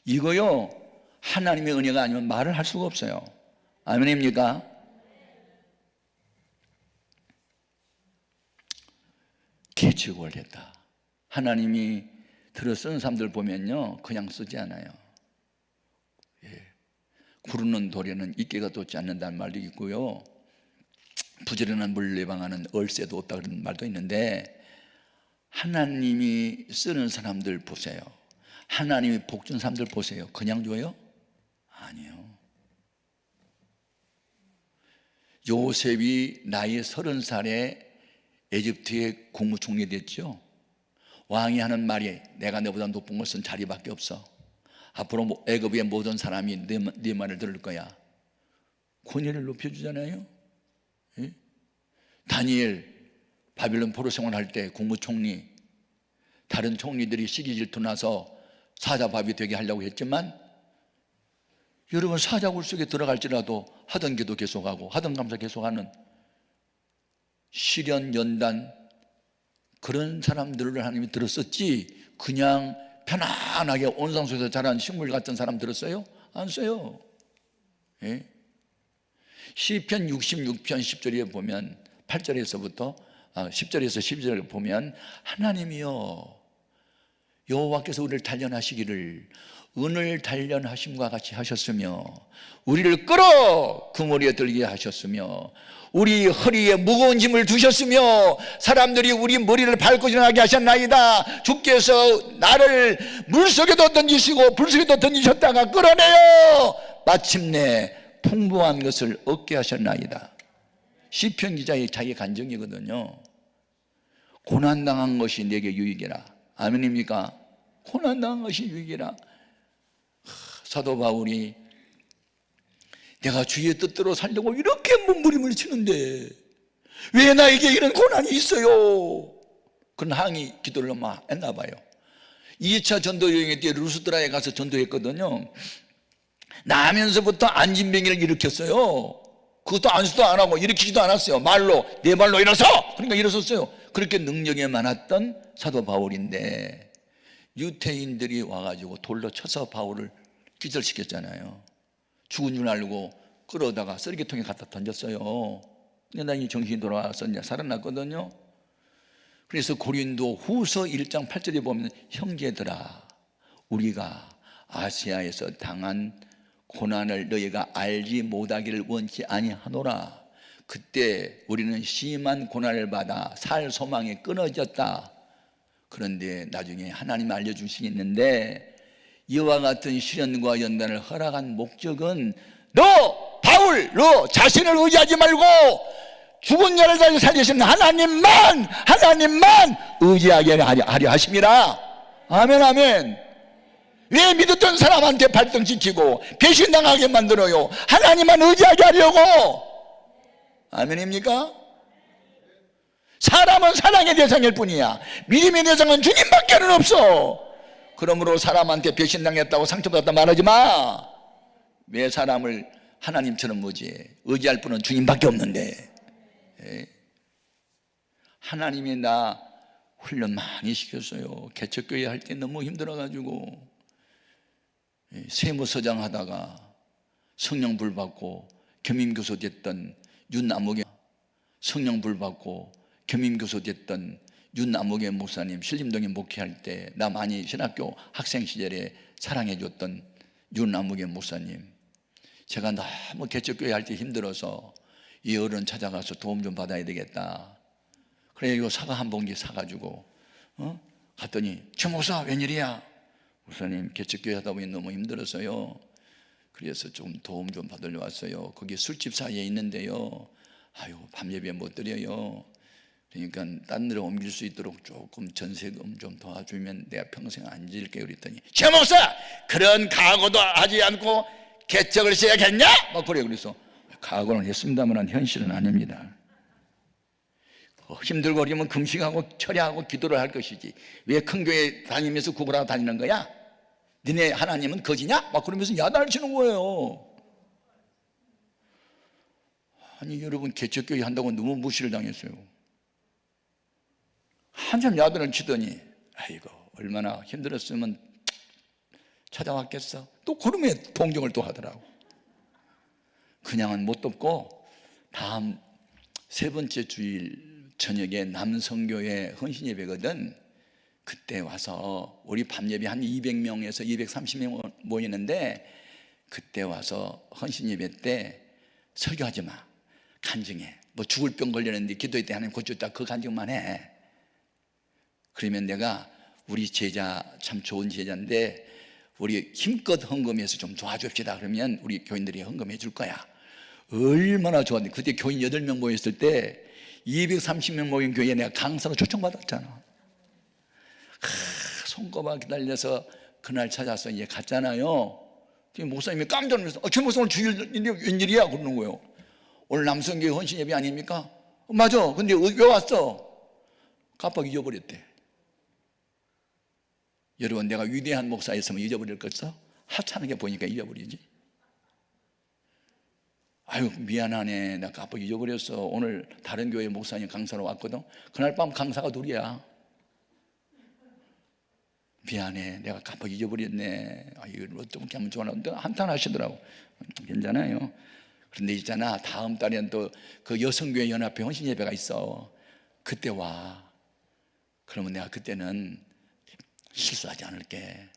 이거요 하나님의 은혜가 아니면 말을 할 수가 없어요. 아멘입니까? 개취급을 했다. 하나님이 들어 쓰는 사람들 보면요 그냥 쓰지 않아요. 구르는 돌에는 이끼가 돋지 않는다는 말도 있고요, 부지런한 물 예방하는 얼새도 없다 그런 말도 있는데, 하나님이 쓰는 사람들 보세요. 하나님이 복 준 사람들 보세요. 그냥 줘요? 아니요. 요셉이 나이 30살에 에집트의 국무총리 됐죠. 왕이 하는 말이 내가 너보다 높은 것은 자리밖에 없어. 앞으로 애굽의 모든 사람이 네 말을 들을 거야. 권위를 높여주잖아요. 다니엘 바빌론 포로 생활할 때 국무총리, 다른 총리들이 시기 질투나서 사자밥이 되게 하려고 했지만, 여러분 사자굴 속에 들어갈지라도 하던 기도 계속하고 하던 감사 계속하는 시련 연단, 그런 사람들을 하나님이 들었었지 그냥 편안하게 온상수에서 자란 식물 같은 사람 들었어요? 안 써요. 시편 66편 10절에 보면 8절에서부터 10절에서 12절을 보면 하나님이여 여호와께서 우리를 단련하시기를 은을 단련하심과 같이 하셨으며 우리를 끌어 그물에 들게 하셨으며 우리 허리에 무거운 짐을 두셨으며 사람들이 우리 머리를 밟고 지나가게 하셨나이다. 주께서 나를 물속에도 던지시고 불속에도 던지셨다가 끌어내요 마침내 풍부한 것을 얻게 하셨나이다. 시편 기자의 자기 간증이거든요. 고난당한 것이 내게 유익이라. 아멘입니까? 고난당한 것이 유익이라. 사도 바울이 내가 주의 뜻대로 살려고 이렇게 몸부림을 치는데 왜 나에게 이런 고난이 있어요? 그런 항의 기도를 막 했나 봐요. 2차 전도 여행에 때 루스드라에 가서 전도했거든요. 나면서부터 안진병을 일으켰어요. 그것도 안수도 안 하고 일으키지도 않았어요. 말로, 내 말로 일어서! 그러니까 일어섰어요. 그렇게 능력이 많았던 사도 바울인데 유태인들이 와가지고 돌로 쳐서 바울을 기절시켰잖아요. 죽은 줄 알고 끌어다가 쓰레기통에 갖다 던졌어요. 근데 나중에 정신이 돌아와서 이제 살아났거든요. 그래서 고린도 후서 1장 8절에 보면 형제들아, 우리가 아시아에서 당한 고난을 너희가 알지 못하기를 원치 아니하노라. 그때 우리는 심한 고난을 받아 살 소망이 끊어졌다. 그런데 나중에 하나님 알려주시겠는데 이와 같은 시련과 연단을 허락한 목적은 너 바울, 너 자신을 의지하지 말고 죽은 자를 다시 살리시는 하나님만 의지하게 하려 하심이라. 아멘, 아멘. 왜 믿었던 사람한테 발등지키고 배신당하게 만들어요? 하나님만 의지하게 하려고. 아멘입니까? 사람은 사랑의 대상일 뿐이야. 믿음의 대상은 주님밖에는 없어. 그러므로 사람한테 배신당했다고 상처받았다 말하지 마. 왜 사람을 하나님처럼 의지할 분은 주님밖에 없는데. 하나님이 나 훈련 많이 시켰어요. 개척교회 할 때 너무 힘들어가지고 세무서장 하다가 성령 불 받고 겸임교수 됐던 윤남옥의 성령 불 받고 겸임교수 됐던 윤남옥의 목사님 신림동에 목회할 때 나 많이 신학교 학생 시절에 사랑해 줬던 윤남옥의 목사님, 제가 너무 개척교회 할 때 힘들어서 이 어른 찾아가서 도움 좀 받아야 되겠다. 그래 이거 사과 한 봉지 사가지고 갔더니 최 목사 웬일이야? 목사님 개척교회 하다 보니 너무 힘들어서요. 그래서 좀 도움 좀 받으려 왔어요. 거기 술집 사이에 있는데요. 아유 밤예배 못 드려요. 그러니까 딴 데로 옮길 수 있도록 조금 전세금 좀 도와주면 내가 평생 안 지을게요. 그랬더니 최 목사 그런 각오도 하지 않고 개척을 시작했냐? 막 그래. 그래서 각오는 했습니다만 현실은 아닙니다. 힘들고 어려면 금식하고 철야하고 기도를 할 것이지 왜 큰 교회 다니면서 구걸하고 다니는 거야? 너네 하나님은 거지냐? 막 그러면서 야단을 치는 거예요. 아니 여러분 개척교회 한다고 너무 무시를 당했어요. 한참 야단을 치더니 아이고 얼마나 힘들었으면 찾아왔겠어. 또 그러면 동정을 또 하더라고. 그냥은 못 돕고 다음 세 번째 주일 저녁에 남성교회 헌신예배거든. 그때 와서 우리 밤예배 한 200명에서 230명 모이는데 그때 와서 헌신예배 때 설교하지 마. 간증해. 뭐 죽을 병 걸렸는데 기도할 때 하나님 고쳤다. 그 간증만 해. 그러면 내가 우리 제자 참 좋은 제자인데 우리 힘껏 헌금해서 좀 도와줍시다. 그러면 우리 교인들이 헌금해 줄 거야. 얼마나 좋았는데 그때 교인 8명 모였을 때 230명 모인 교회에 내가 강사로 초청받았잖아. 손꼽아 기다려서 그날 찾아서 이제 갔잖아요. 목사님이 깜짝 놀라서 최 목사 오늘 주일 일이 웬일이야? 그러는 거예요. 오늘 남성교회 헌신예배 아닙니까? 맞아. 근데 왜 왔어? 깜빡 잊어버렸대. 여러분 내가 위대한 목사였으면 잊어버릴 것어? 하찮게 보니까 잊어버리지. 아유 미안하네 나 깜빡 잊어버렸어. 오늘 다른 교회 목사님 강사로 왔거든. 그날 밤 강사가 둘이야. 미안해 내가 깜빡 잊어버렸네. 아 이걸 어떻게 하면 좋아하나 한탄하시더라고. 괜찮아요. 그런데 있잖아 다음 달에는 또 그 여성교회 연합회 헌신예배가 있어. 그때 와. 그러면 내가 그때는 실수하지 않을게.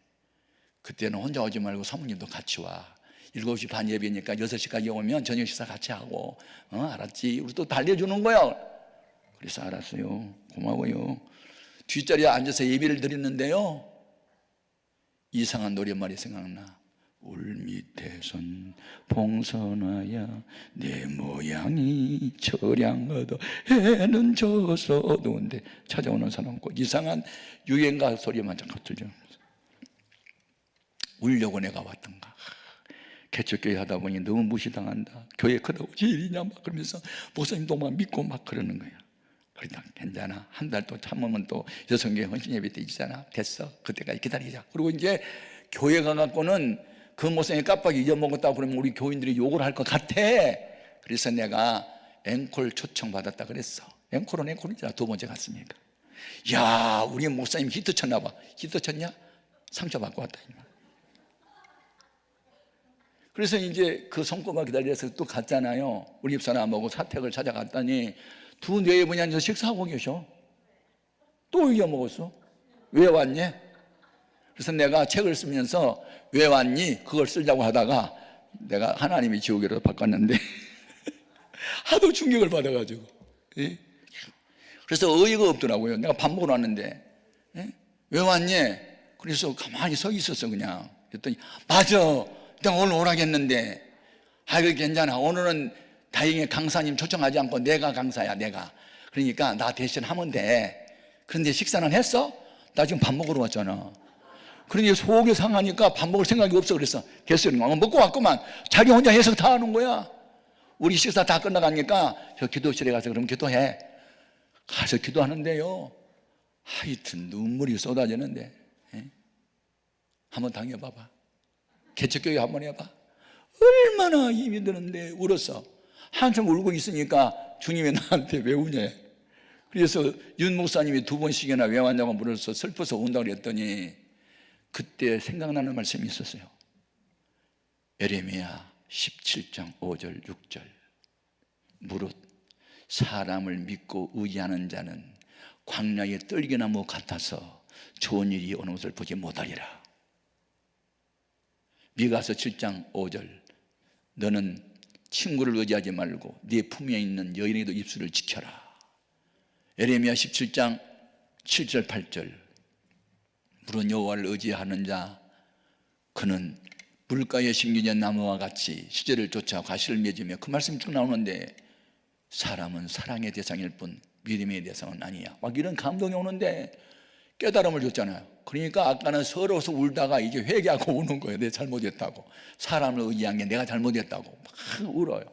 그때는 혼자 오지 말고 사모님도 같이 와. 7시 반 예배니까 6시까지 오면 저녁 식사 같이 하고 알았지? 우리 또 달래주는 거야. 그래서 알았어요. 고마워요. 뒷자리에 앉아서 예배를 드렸는데요 이상한 노랫말이 생각나. 울 밑에선 봉선화야 내 모양이 처량하다 해는 져서 더운데 찾아오는 사람 없고 이상한 유행가 소리만 잠깐 들려. 울려고 내가 왔던가. 개척교회 하다 보니 너무 무시당한다. 교회 크다고 제일이냐 막 그러면서 목사님도 막 믿고 막 그러는 거야. 그러다 괜찮아. 한 달 또 참으면 또 여성교회 헌신예배 때 있잖아. 됐어. 그때까지 기다리자. 그리고 이제 교회 가갖고는 그 목사님이 깜빡 잊어먹었다고 그러면 우리 교인들이 욕을 할 것 같아. 그래서 내가 앵콜 초청받았다 그랬어. 앵콜은 앵콜이잖아. 두 번째 갔으니까. 야, 우리 목사님 히트 쳤나 봐. 히트 쳤냐? 상처받고 왔다. 그래서 이제 그 손꼽아 기다려서 또 갔잖아요. 우리 집사람하고 사택을 찾아갔더니 두 뇌분이 앉아서 식사하고 계셔. 또 이겨먹었어. 왜 왔니? 그래서 내가 책을 쓰면서 왜 왔니? 그걸 쓰려고 하다가 내가 하나님이 지옥으로 바꿨는데 하도 충격을 받아가지고. 예? 그래서 어이가 없더라고요. 내가 밥 먹으러 왔는데. 예? 왜 왔니? 그래서 가만히 서 있었어 그냥. 그랬더니 맞아. 내가 오늘 오라겠는데. 아이고 괜찮아. 오늘은 다행히 강사님 초청하지 않고 내가 강사야 내가. 그러니까 나 대신 하면 돼. 그런데 식사는 했어? 나 지금 밥 먹으러 왔잖아. 그러니 속이 상하니까 밥 먹을 생각이 없어. 그래서 개수는 먹고 왔구만. 자기 혼자 해석 다 하는 거야. 우리 식사 다 끝나가니까 저 기도실에 가서 그럼 기도해. 가서 기도하는데요, 하여튼 눈물이 쏟아지는데. 예? 한번 당해봐봐. 개척교회 한번 해봐. 얼마나 힘이 드는데 울었어. 한참 울고 있으니까 주님이 나한테 왜 우냐. 그래서 윤 목사님이 두 번씩이나 왜 왔냐고 물어서 슬퍼서 온다고 그랬더니 그때 생각나는 말씀이 있었어요. 예레미야 17장 5절 6절 무릇 사람을 믿고 의지하는 자는 광야의 떨기나무 같아서 좋은 일이 어느 것을 보지 못하리라. 미가서 7장 5절 너는 친구를 의지하지 말고 네 품에 있는 여인에게도 입술을 지켜라. 예레미야 17장 7절 8절 무릇 여호와를 의지하는 자 그는 물가에 심겨진 나무와 같이 시절을 쫓아 과실을 맺으며 그 말씀이 쭉 나오는데 사람은 사랑의 대상일 뿐 믿음의 대상은 아니야. 막 이런 감동이 오는데 깨달음을 줬잖아요. 그러니까 아까는 서러워서 울다가 이제 회개하고 우는 거예요. 내가 잘못했다고. 사람을 의지한 게 내가 잘못했다고 막 울어요.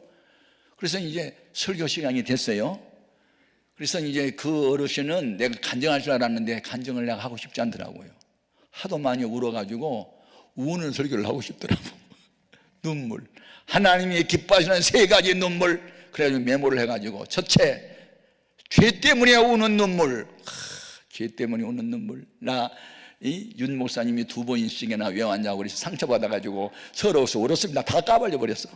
그래서 이제 설교 시간이 됐어요. 그래서 이제 그 어르신은 내가 간증할 줄 알았는데 간증을 내가 하고 싶지 않더라고요. 하도 많이 울어가지고 우는 설교를 하고 싶더라고. 눈물. 하나님이 기뻐하시는 세 가지 눈물. 그래가지고 메모를 해가지고 첫째, 죄 때문에 우는 눈물. 죄 때문에 우는 눈물. 이 윤 목사님이 두 번씩이나 왜 왔냐고 그래서 상처받아가지고 서러워서 울었습니다. 다 까발려 버렸어.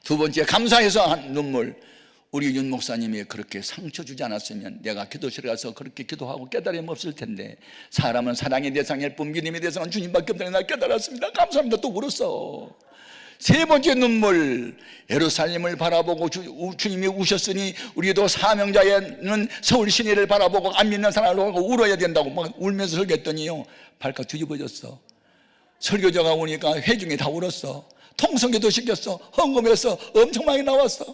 두 번째, 감사해서 한 눈물. 우리 윤 목사님이 그렇게 상처 주지 않았으면 내가 기도실에 가서 그렇게 기도하고 깨달음이 없을 텐데 사람은 사랑의 대상일 뿐 믿음의 대상은 주님밖에 없다는 걸 깨달았습니다. 감사합니다. 또 울었어. 세 번째 눈물. 예루살렘을 바라보고 주님이 우셨으니 우리도 사명자는 서울 시내를 바라보고 안 믿는 사람을 보고 울어야 된다고 막 울면서 설교했더니요 발칵 뒤집어졌어. 설교자가 오니까 회중이 다 울었어. 통성기도 시켰어. 헌금해서 엄청 많이 나왔어.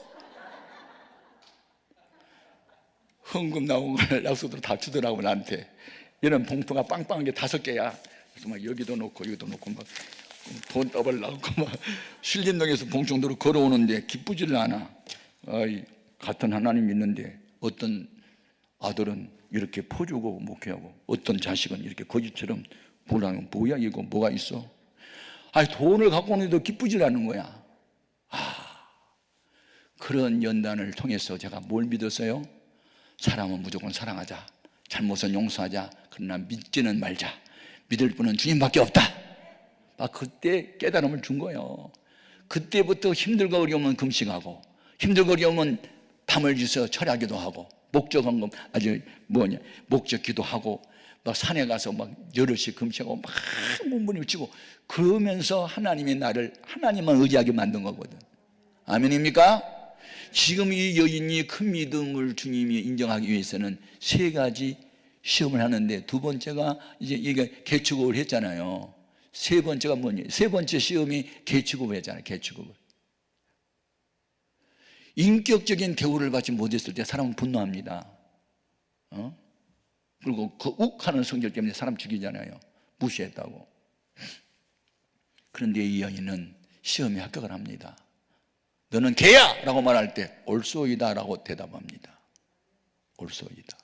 헌금 나온 걸 약속으로 다 주더라고 나한테. 이런 봉투가 빵빵한 게 5개야. 그래서 막 여기도 놓고 여기도 놓고 막 돈 더블 나오고 막 신림동에서 봉충도로 걸어오는데 기쁘지를 않아. 아이, 같은 하나님 믿는데 어떤 아들은 이렇게 퍼주고 목회하고 어떤 자식은 이렇게 거지처럼 보라면 뭐야 이거 뭐가 있어? 아니 돈을 갖고 오는데도 기쁘질 않는 거야. 그런 연단을 통해서 제가 뭘 믿었어요? 사람은 무조건 사랑하자. 잘못은 용서하자. 그러나 믿지는 말자. 믿을 분은 주님밖에 없다. 그때 깨달음을 준 거예요. 그때부터 힘들고 어려우면 금식하고 힘들고 어려우면 밤을 지서 철야기도 하고 목적헌금 목적 기도하고 막 산에 가서 막 여럿이 금식하고 막 몸부림치고 그러면서 하나님이 나를 하나님만 의지하게 만든 거거든. 아멘입니까? 지금 이 여인이 큰 믿음을 주님이 인정하기 위해서는 3가지 시험을 하는데 두 번째가 이제 이게 개축을 했잖아요. 세 번째가 뭐냐? 세 번째 시험이 개취급을 했잖아요. 개취급을. 인격적인 대우를 받지 못했을 때 사람은 분노합니다. 그리고 그 욱하는 성질 때문에 사람 죽이잖아요. 무시했다고. 그런데 이 여인은 시험에 합격을 합니다. 너는 개야! 라고 말할 때 옳소이다 라고 대답합니다. 옳소이다.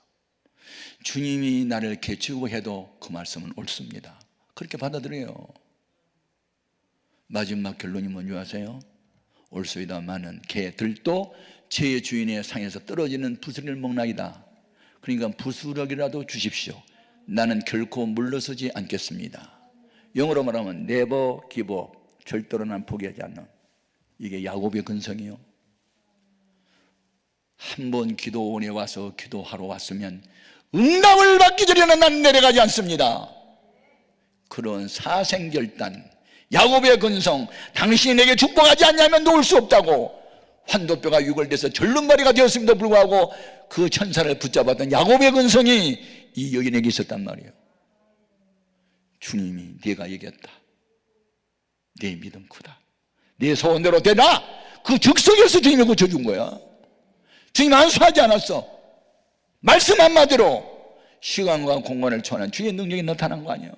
주님이 나를 개취급해도 그 말씀은 옳습니다. 그렇게 받아들여요. 마지막 결론이 뭔지 아세요? 올소이다마는 개들도 제 주인의 상에서 떨어지는 부스러기를 먹나이다. 그러니까 부스러기라도 주십시오. 나는 결코 물러서지 않겠습니다. 영어로 말하면 never give up, 절대로 난 포기하지 않는. 이게 야곱의 근성이요. 한 번 기도원에 와서 기도하러 왔으면 응답을 받기 전에는 난 내려가지 않습니다. 그런 사생결단, 야곱의 근성, 당신이 내게 축복하지 않냐면 놓을 수 없다고. 환도뼈가 유골돼서 절름발이가 되었음에도 불구하고 그 천사를 붙잡았던 야곱의 근성이 이 여인에게 있었단 말이에요. 주님이 네가 이겼다. 네 믿음 크다. 네 소원대로 되라. 그 즉석에서 주님이 고쳐준 거야. 주님 안수하지 않았어. 말씀 한마디로 시간과 공간을 초월한 주의 능력이 나타난 거 아니에요.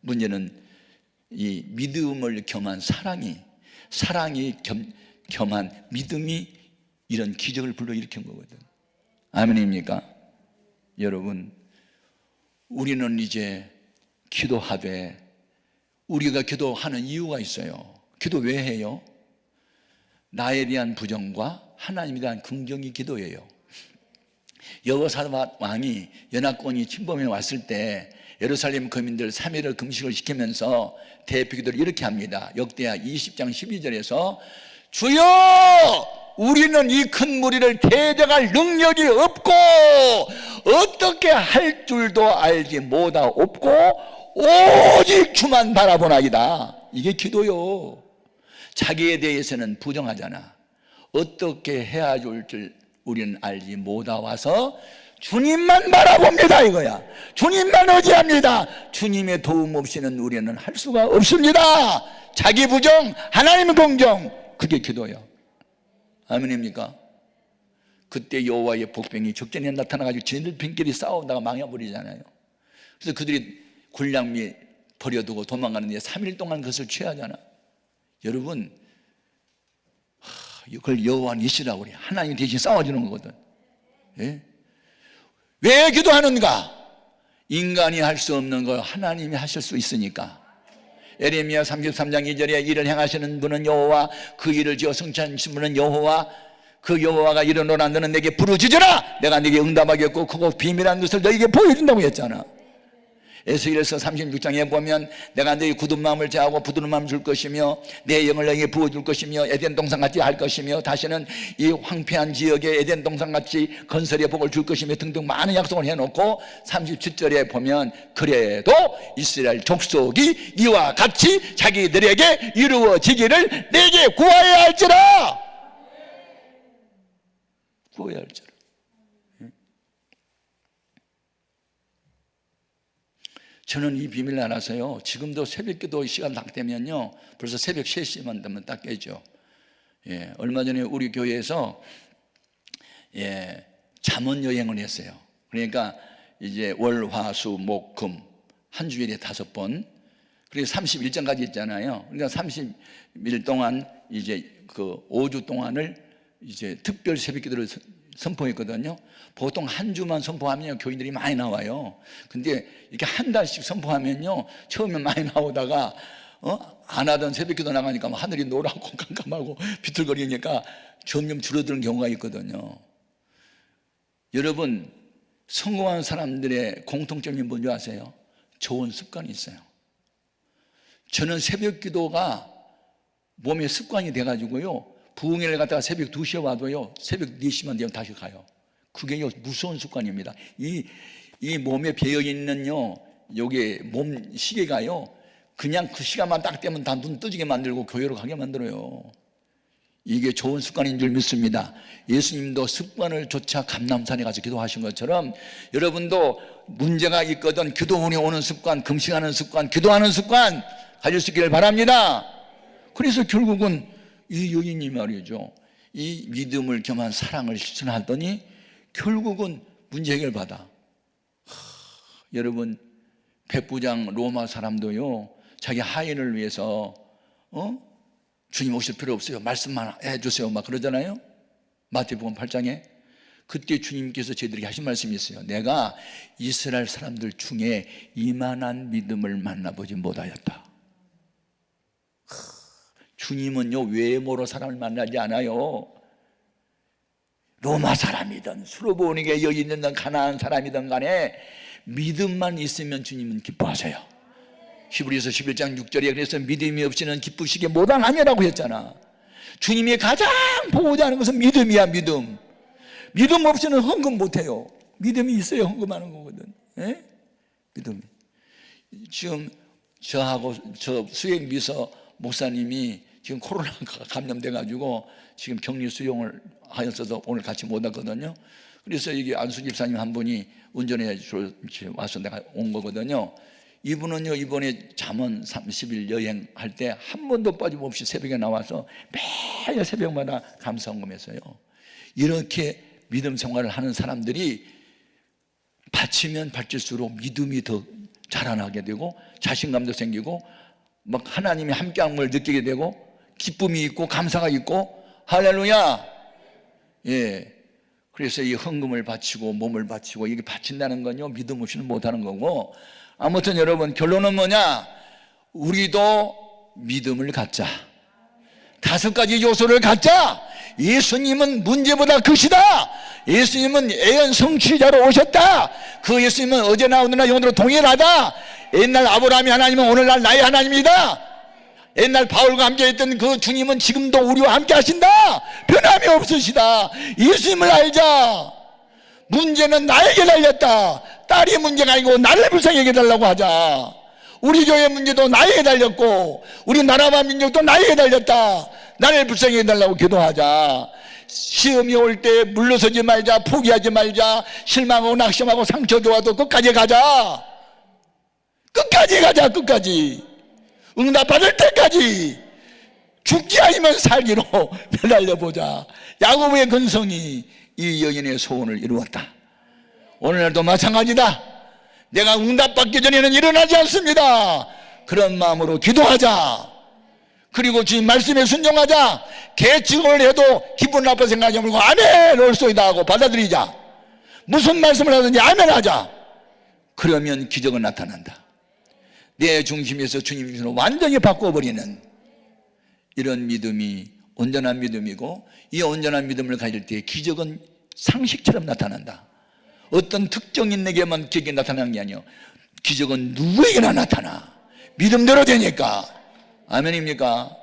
문제는 이 믿음을 겸한 사랑이 겸한 믿음이 이런 기적을 불러일으킨 거거든. 아멘입니까? 여러분, 우리는 이제 기도하되 우리가 기도하는 이유가 있어요. 기도 왜 해요? 나에 대한 부정과 하나님에 대한 긍정이 기도예요. 여호사밧 왕이 연합군이 침범해 왔을 때 예루살렘 거민들 3일을 금식을 시키면서 대표기도를 이렇게 합니다. 역대하 20장 12절에서 주여 우리는 이 큰 무리를 대적할 능력이 없고 어떻게 할 줄도 알지 못하옵고 오직 주만 바라보나이다. 이게 기도요. 자기에 대해서는 부정하잖아. 어떻게 해야 줄 줄 우리는 알지 못하와서 주님만 바라봅니다 이거야. 주님만 의지합니다. 주님의 도움 없이는 우리는 할 수가 없습니다. 자기 부정, 하나님의 공정, 그게 기도예요. 아멘입니까? 그때 여호와의 복병이 적전에 나타나가지고 지네들끼리 싸우다가 망해버리잖아요. 그래서 그들이 군량미 버려두고 도망가는데 3일 동안 그것을 취하잖아. 여러분, 그걸 여호와 니시라고 그래. 하나님 대신 싸워주는 거거든. 예? 왜 기도하는가? 인간이 할 수 없는 걸 하나님이 하실 수 있으니까. 에레미야 33장 2절에 일을 행하시는 분은 여호와, 그 일을 지어 성취하신 분은 여호와, 그 여호와가 이르노라 너는 내게 부르짖으라 내가 네게 응답하겠고 그거 비밀한 것을 너에게 보여준다고 했잖아. 에스겔서 36장에 보면 내가 너희 굳은 마음을 제하고 부드러운 마음을 줄 것이며 내 영을 너에게 부어줄 것이며 에덴 동산같이 할 것이며 다시는 이 황폐한 지역에 에덴 동산같이 건설의 복을 줄 것이며 등등 많은 약속을 해놓고 37절에 보면 그래도 이스라엘 족속이 이와 같이 자기들에게 이루어지기를 내게 구하여야 할지라. 구해야 할지라. 저는 이 비밀을 알아서요, 지금도 새벽기도 시간 딱 되면요, 벌써 새벽 3시만 되면 딱 깨죠. 예, 얼마 전에 우리 교회에서 잠언 여행을 했어요. 그러니까 이제 월, 화, 수, 목, 금 한 주일에 5번. 그리고 31장까지 있잖아요. 그러니까 30일 동안 이제 그 5주 동안을 이제 특별 새벽기도를 선포했거든요. 보통 한 주만 선포하면 교인들이 많이 나와요. 근데 이렇게 한 달씩 선포하면요, 처음에 많이 나오다가 안 하던 새벽기도 나가니까 하늘이 노랗고 깜깜하고 비틀거리니까 점점 줄어드는 경우가 있거든요. 여러분, 성공한 사람들의 공통점이 뭔지 아세요? 좋은 습관이 있어요. 저는 새벽기도가 몸에 습관이 돼가지고요, 부흥회를 갔다가 새벽 2시에 와도요, 새벽 4시만 되면 다시 가요. 그게 무서운 습관입니다. 이 몸에 배어있는요, 요게 몸 시계가요, 그냥 그 시간만 딱 되면 다 눈 뜨지게 만들고 교회로 가게 만들어요. 이게 좋은 습관인 줄 믿습니다. 예수님도 습관을 좇아 감람산에 가서 기도하신 것처럼 여러분도 문제가 있거든 기도원에 오는 습관, 금식하는 습관, 기도하는 습관 가질 수 있기를 바랍니다. 그래서 결국은 이 여인이 말이죠, 이 믿음을 겸한 사랑을 실천하더니 결국은 문제 해결받아. 여러분, 백부장 로마 사람도요, 자기 하인을 위해서 주님 오실 필요 없어요, 말씀만 해주세요 막 그러잖아요. 마태복음 8장에. 그때 주님께서 저희들에게 하신 말씀이 있어요. 내가 이스라엘 사람들 중에 이만한 믿음을 만나보지 못하였다. 주님은요 외모로 사람을 만나지 않아요. 로마 사람이든 수르보니게 여인이든 가나안 사람이든 간에 믿음만 있으면 주님은 기뻐하세요. 히브리서 11장 6절에 그래서 믿음이 없이는 기쁘시게 못하느냐라고 했잖아. 주님이 가장 보고자 하는 것은 믿음이야. 믿음 없이는 헌금 못해요. 믿음이 있어야 헌금하는 거거든. 예? 믿음. 지금 저하고 저 수행비서 목사님이 지금 코로나 감염돼 가지고 지금 격리 수용을 하였어서 오늘 같이 못 왔거든요. 그래서 여기 안수 집사님 한 분이 운전해 와서 내가 온 거거든요. 이분은요 이번에 잠원 30일 여행할 때 한 번도 빠짐없이 새벽에 나와서 매일 새벽마다 감사헌금했어요. 이렇게 믿음 생활을 하는 사람들이 바치면 바칠수록 믿음이 더 자라나게 되고 자신감도 생기고 막 하나님이 함께함을 느끼게 되고 기쁨이 있고 감사가 있고 할렐루야. 예. 그래서 이 헌금을 바치고 몸을 바치고 이게 바친다는 건요 믿음 없이는 못하는 거고, 아무튼 여러분 결론은 뭐냐? 우리도 믿음을 갖자. 5가지 요소를 갖자. 예수님은 문제보다 크시다. 예수님은 애연 성취자로 오셨다. 그 예수님은 어제나 오늘나 영원으로 동일하다. 옛날 아브라함이 하나님은 오늘날 나의 하나님이다. 옛날 바울과 함께 했던 그 주님은 지금도 우리와 함께 하신다. 변함이 없으시다. 예수님을 알자. 문제는 나에게 달렸다. 딸이 문제가 아니고 나를 불쌍하게 해달라고 하자. 우리 교회 문제도 나에게 달렸고 우리 나라와 민족도 나에게 달렸다. 나를 불쌍하게 해달라고 기도하자. 시험이 올 때 물러서지 말자. 포기하지 말자. 실망하고 낙심하고 상처 줘도 끝까지 가자. 끝까지 가자. 끝까지 응답받을 때까지 죽지 아니면 살기로 매달려보자. 야고보의 근성이 이 여인의 소원을 이루었다. 오늘날도 마찬가지다. 내가 응답받기 전에는 일어나지 않습니다. 그런 마음으로 기도하자. 그리고 주님 말씀에 순종하자. 개측을 해도 기분 나빠 생각하지 말고 아멘 올소이다 하고 받아들이자. 무슨 말씀을 하든지 아멘 하자. 그러면 기적은 나타난다. 내 중심에서 주님 중심으로 완전히 바꿔버리는 이런 믿음이 온전한 믿음이고, 이 온전한 믿음을 가질 때 기적은 상식처럼 나타난다. 어떤 특정인에게만 기적이 나타나는 게 아니에요. 기적은 누구에게나 나타나. 믿음대로 되니까. 아멘입니까?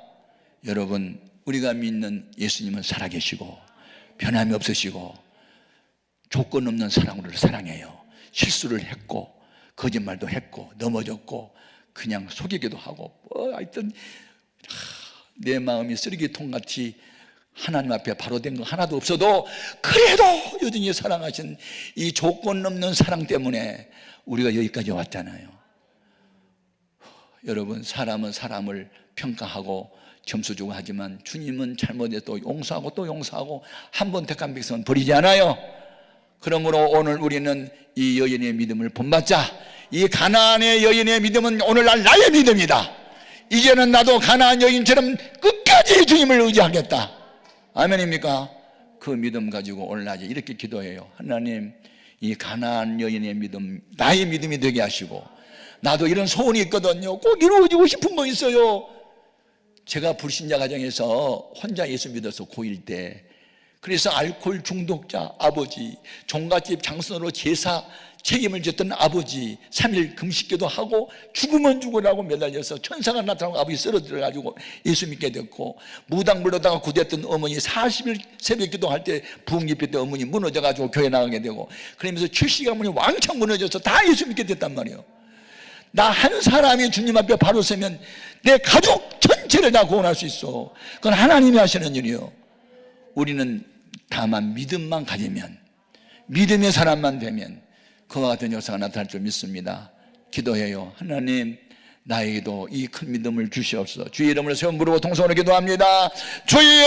여러분, 우리가 믿는 예수님은 살아계시고 변함이 없으시고 조건 없는 사랑으로 사랑해요. 실수를 했고 거짓말도 했고 넘어졌고 그냥 속이기도 하고 하여튼 내 마음이 쓰레기통같이 하나님 앞에 바로 된 거 하나도 없어도 그래도 여전히 사랑하신 이 조건 없는 사랑 때문에 우리가 여기까지 왔잖아요. 여러분, 사람은 사람을 평가하고 점수 주고 하지만 주님은 잘못해도 용서하고 또 용서하고 한 번 택한 백성은 버리지 않아요. 그러므로 오늘 우리는 이 여인의 믿음을 본받자. 이 가나안의 여인의 믿음은 오늘날 나의 믿음이다. 이제는 나도 가나안 여인처럼 끝까지 주님을 의지하겠다. 아멘입니까? 그 믿음 가지고 오늘날 이렇게 기도해요. 하나님, 이 가나안 여인의 믿음 나의 믿음이 되게 하시고, 나도 이런 소원이 있거든요. 꼭 이루어지고 싶은 거 있어요. 제가 불신자 가정에서 혼자 예수 믿어서 고1 때, 그래서 알코올 중독자 아버지, 종갓집 장선으로 제사 책임을 졌던 아버지, 3일 금식기도 하고 죽으면 죽으라고 매달려서 천사가 나타나고 아버지 쓰러뜨려가지고 예수 믿게 됐고, 무당 불러다가 구됐던 어머니 40일 새벽 기도할 때 부흥 집회 때 어머니 무너져가지고 교회 나가게 되고, 그러면서 70가 어머니 왕창 무너져서 다 예수 믿게 됐단 말이에요. 나 한 사람이 주님 앞에 바로 서면 내 가족 전체를 다 구원할 수 있어. 그건 하나님이 하시는 일이에요. 우리는 다만 믿음만 가지면, 믿음의 사람만 되면 그와 같은 역사가 나타날 줄 믿습니다. 기도해요. 하나님, 나에게도 이 큰 믿음을 주시옵소서. 주의 이름으로 세운 부르고 통성으로 기도합니다. 주여!